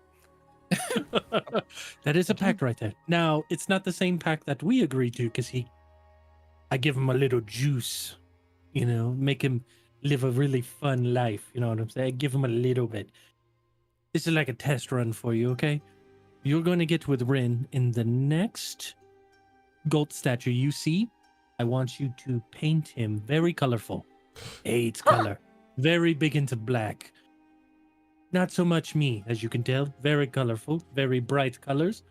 That is a pact right there. Now, it's not the same pact that we agreed to because I give him a little juice, make him live a really fun life. You know what I'm saying? I give him a little bit. This is like a test run for you, okay? You're going to get with Rin in the next gold statue you see. I want you to paint him very colorful. Hates color. Very big into black. Not so much me, as you can tell. Very colorful, very bright colors.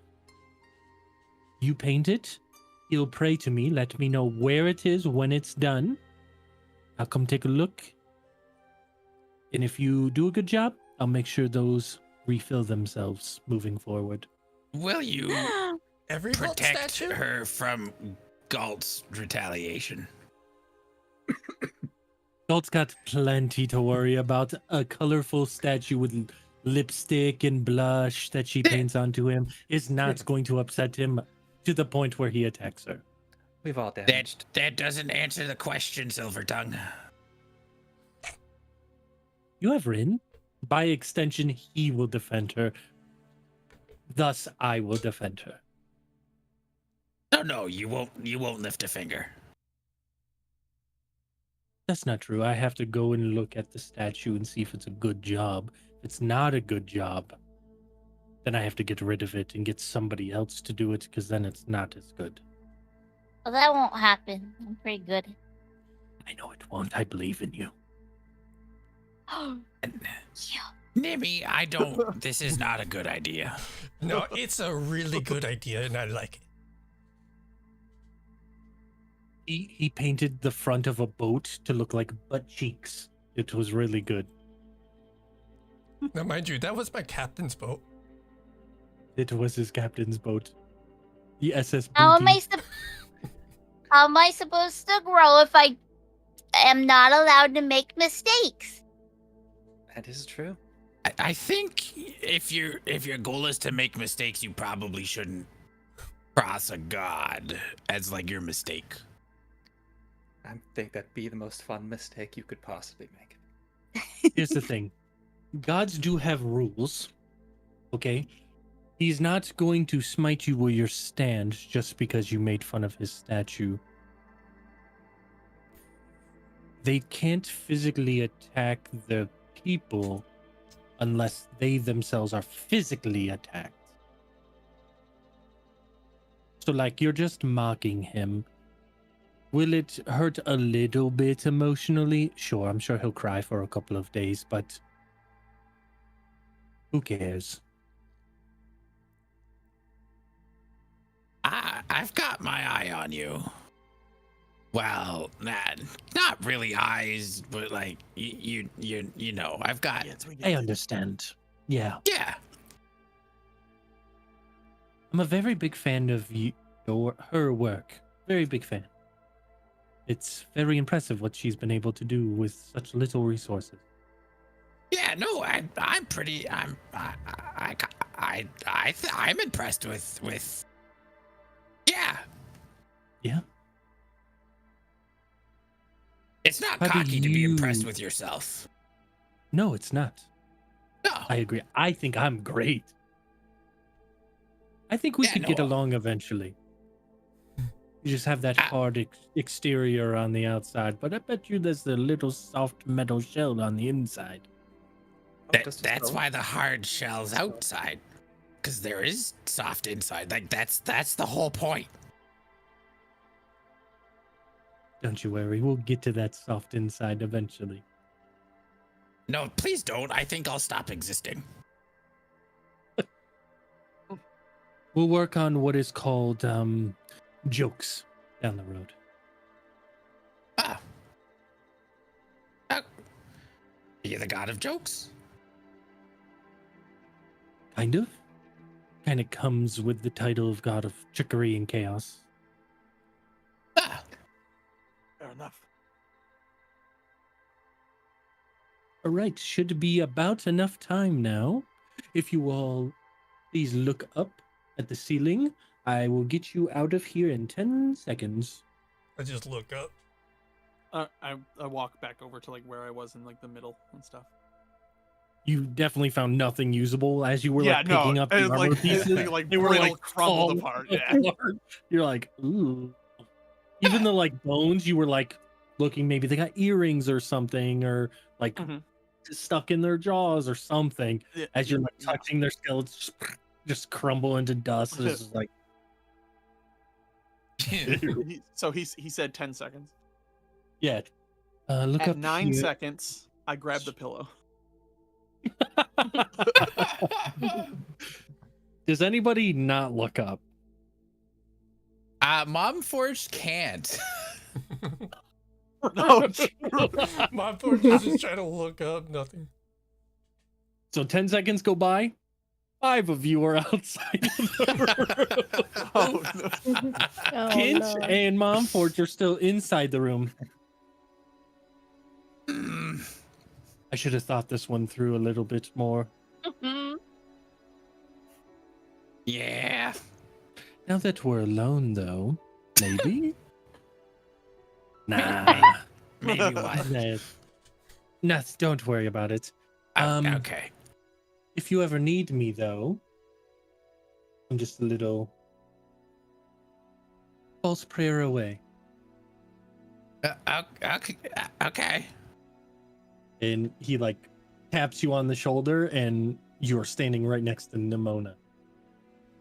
You paint it, He'll pray to me, let me know where it is when it's done. I'll come take a look. And if you do a good job, I'll make sure those refill themselves moving forward. Will you Every Galt protect statue? her from Galt's retaliation? Galt's got plenty to worry about. A colorful statue with lipstick and blush that she paints onto him is not going to upset him to the point where he attacks her. We've all damaged. That doesn't answer the question, Silvertongue. You have Rin. By extension, he will defend her. Thus, I will defend her. No, you won't lift a finger. That's not true. I have to go and look at the statue and see if it's a good job. If it's not a good job, then I have to get rid of it and get somebody else to do it, because then it's not as good. Well, that won't happen. I'm pretty good. I know it won't. I believe in you. Nimmy, I don't. This is not a good idea. No, it's a really good idea, and I like it. He painted the front of a boat to look like butt cheeks. It was really good. Now, mind you, that was my captain's boat. It was his captain's boat. The SS How Booty. how am I supposed to grow if I am not allowed to make mistakes? That is true. I think if your goal is to make mistakes, you probably shouldn't cross a god as like your mistake. I think that'd be the most fun mistake you could possibly make. Here's the thing. Gods do have rules. Okay? He's not going to smite you where you stand just because you made fun of his statue. They can't physically attack the people unless they themselves are physically attacked. So, like, you're just mocking him. Will it hurt a little bit emotionally? Sure, I'm sure he'll cry for a couple of days, but who cares? I've got my eye on you. Well, not really eyes, but like you know, I've got. I understand. Yeah. Yeah. I'm a very big fan of her work. Very big fan. It's very impressive what she's been able to do with such little resources. Yeah, no, I'm impressed with. Yeah. Yeah. It's not How do cocky to be impressed you- with yourself. No, it's not. No. I agree. I think I'm great. I think we Yeah, could no, get along eventually. You just have that hard exterior on the outside, but I bet you there's a little soft metal shell on the inside. That's why the hard shell's outside, because there is soft inside. Like that's the whole point. Don't you worry, we'll get to that soft inside eventually. No, please don't. I think I'll stop existing. We'll work on what is called jokes down the road. Ah. You're the god of jokes? Kind of. Kind of comes with the title of God of Trickery and Chaos. Ah. Fair enough. All right, should be about enough time now. If you all please look up at the ceiling, I will get you out of here in 10 seconds. I just look up. I walk back over to like where I was in like the middle and stuff. You definitely found nothing usable as you were Yeah, like picking up the it's armor like, pieces. like They were brittle, like crumbled falling apart. Yeah. apart. You're like, ooh. Even the like bones, you were like looking, maybe they got earrings or something, or like Mhm. stuck in their jaws or something. Yeah, As you're like yeah. touching their skeletons, just crumble into dust. It's just like, So he said 10 seconds. yeah. Look At up 9 here. seconds, I grabbed the pillow. Does anybody not look up? Mom Forge can't. No, My forge is just trying to look up nothing. So 10 seconds go by. 5 of you are outside of the room. oh, no. Oh, Kinch no. and Mom Forge are still inside the room. I should have thought this one through a little bit more. Yeah. Now that we're alone, though, maybe? Nah. Maybe what? Nah, don't worry about it. Okay. If you ever need me, though, I'm just a little false prayer away. Okay. And he like taps you on the shoulder, and you're standing right next to Nimona.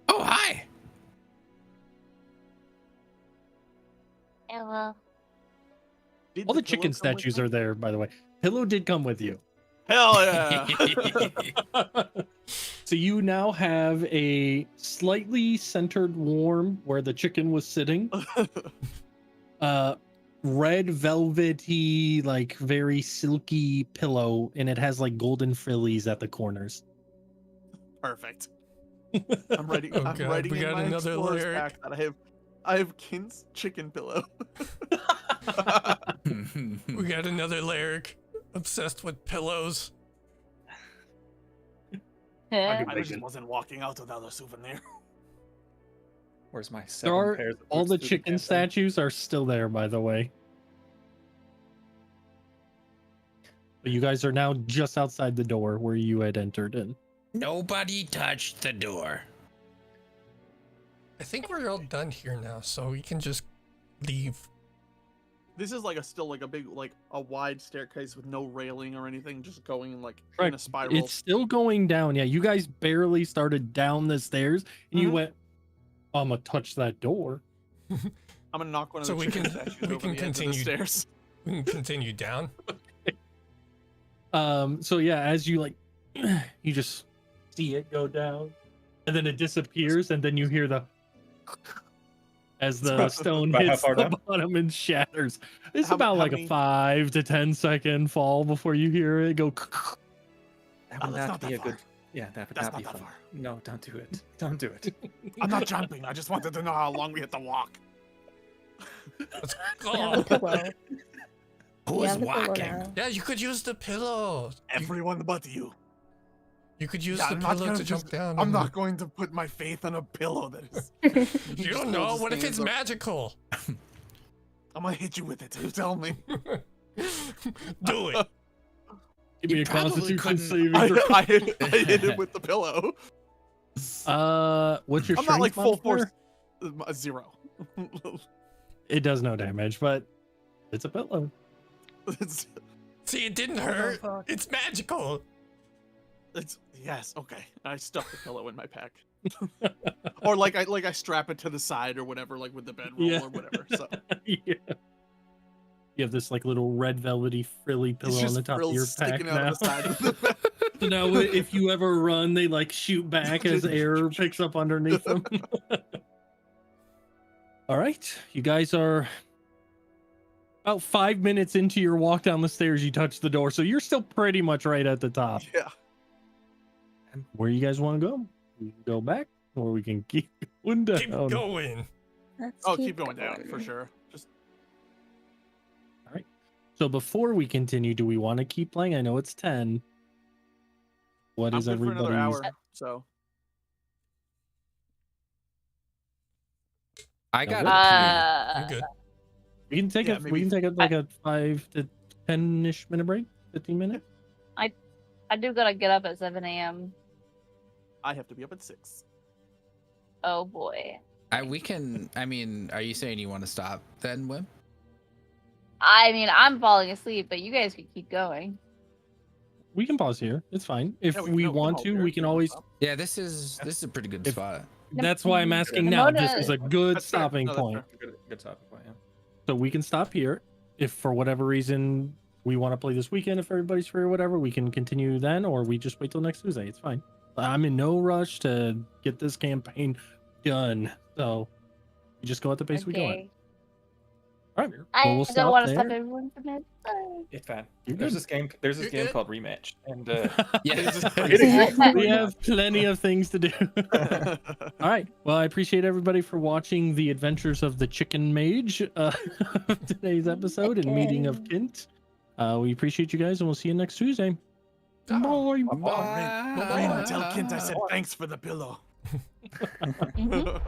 Oh, hi. Hello. Did All the pillow chicken come with statues me? are there, by the way. Pillow did come with you. Hell yeah. So you now have a slightly centered worm where the chicken was sitting. Red velvety, like very silky pillow, and it has like golden frillies at the corners. Perfect. I'm writing. Oh, I'm God, writing we in got my another explorer's lyric. pack that I have Kin's chicken pillow. We got another lyric. Obsessed with pillows. I just wasn't walking out without a souvenir. Where's my There 7 are pairs of all boots the through chicken campaign? statues are still there, by the way. But you guys are now just outside the door where you had entered in. Nobody touched the door. I think we're all done here now, so we can just leave. This is like still like a big like a wide staircase with no railing or anything, just going in like in a Correct. spiral. It's still going down. Yeah, you guys barely started down the stairs, and you Mhm. went, I'm gonna touch that door. I'm gonna knock one of So the we chicken can- statues we over can the edge of the continue. stairs. We can continue down. So yeah, as you like, you just see it go down, and then it disappears, and then you hear the as the stone About how hits far the down? bottom and shatters. It's How- about how like many- a 5 to 10 second fall before you hear it go. That Oh, would that's not not be that a good. far. Yeah, that would That's not not be that fun. far. No, don't do it. Don't do it. I'm not jumping. I just wanted to know how long we had to walk. Let's You have the go. pillow. You Who's have the pillow walking? now. Yeah, you could use the pillow. Everyone but you. You could use Yeah, the I'm not pillow gonna to jump just- down. I'm and- not going to put my faith on a pillow that is. You don't Still know. just What if it's stands up. magical? I'm gonna hit you with it. You tell me. Do it. Give me You a probably Constitution couldn't- saving I, throw. I hit him with the pillow. What's your I'm not like strength full force. modifier? 0. It does no damage, but it's a pillow. it's, See, it didn't Oh, hurt. fuck. It's magical. it's yes, okay. I stuff the pillow in my pack. Or like I strap it to the side or whatever, like with the bedroll Yeah. or whatever. So Yeah. You have this like little red velvety frilly it's pillow on just the top of frills your pack sticking now. out of the side of the bed. So now if you ever run, they like shoot back as air picks up underneath them. All right, you guys are about 5 minutes into your walk down the stairs. You touch the door, so you're still pretty much right at the top. Yeah. Where you guys want to go? We can go back, or we can keep going down. Keep going. Let's Oh, keep going down for sure. Just So before we continue, do we want to keep playing? I know it's 10. What I'm is good for everybody's? another hour. So I Now got what? a I'm good. We can take Yeah, it. We maybe- can take it like a 5 to 10-ish minute break, 15 minutes. I do gotta get up at 7 a.m. I have to be up at 6. Oh boy. we can. I mean, are you saying you want to stop then, Wim? I mean, I'm falling asleep, but you guys could keep going. We can pause here. It's fine. If Yeah, we no, want hold to, here we if can you wanna always. stop. Yeah, this is a pretty good If- spot. That's why I'm asking now. This is a good That's fair. stopping No, that's point. fair. Good stopping point. Yeah. So we can stop here. If for whatever reason we want to play this weekend, if everybody's free or whatever, we can continue then, or we just wait till next Tuesday. It's fine. I'm in no rush to get this campaign done. So You just go at the pace we go at. Okay. All right. I Well, we'll don't stop want to there. stop everyone from it. It's fine. You're There's good. this game. There's this You're game good. called Rematch, and Yeah, This is We crazy. have plenty of things to do. All right. Well, I appreciate everybody for watching the adventures of the Chicken Mage of today's episode and meeting of Kent. We appreciate you guys, and we'll see you next Tuesday. Ah. Bye. Rin, tell Kent I said thanks for the pillow. Mhm.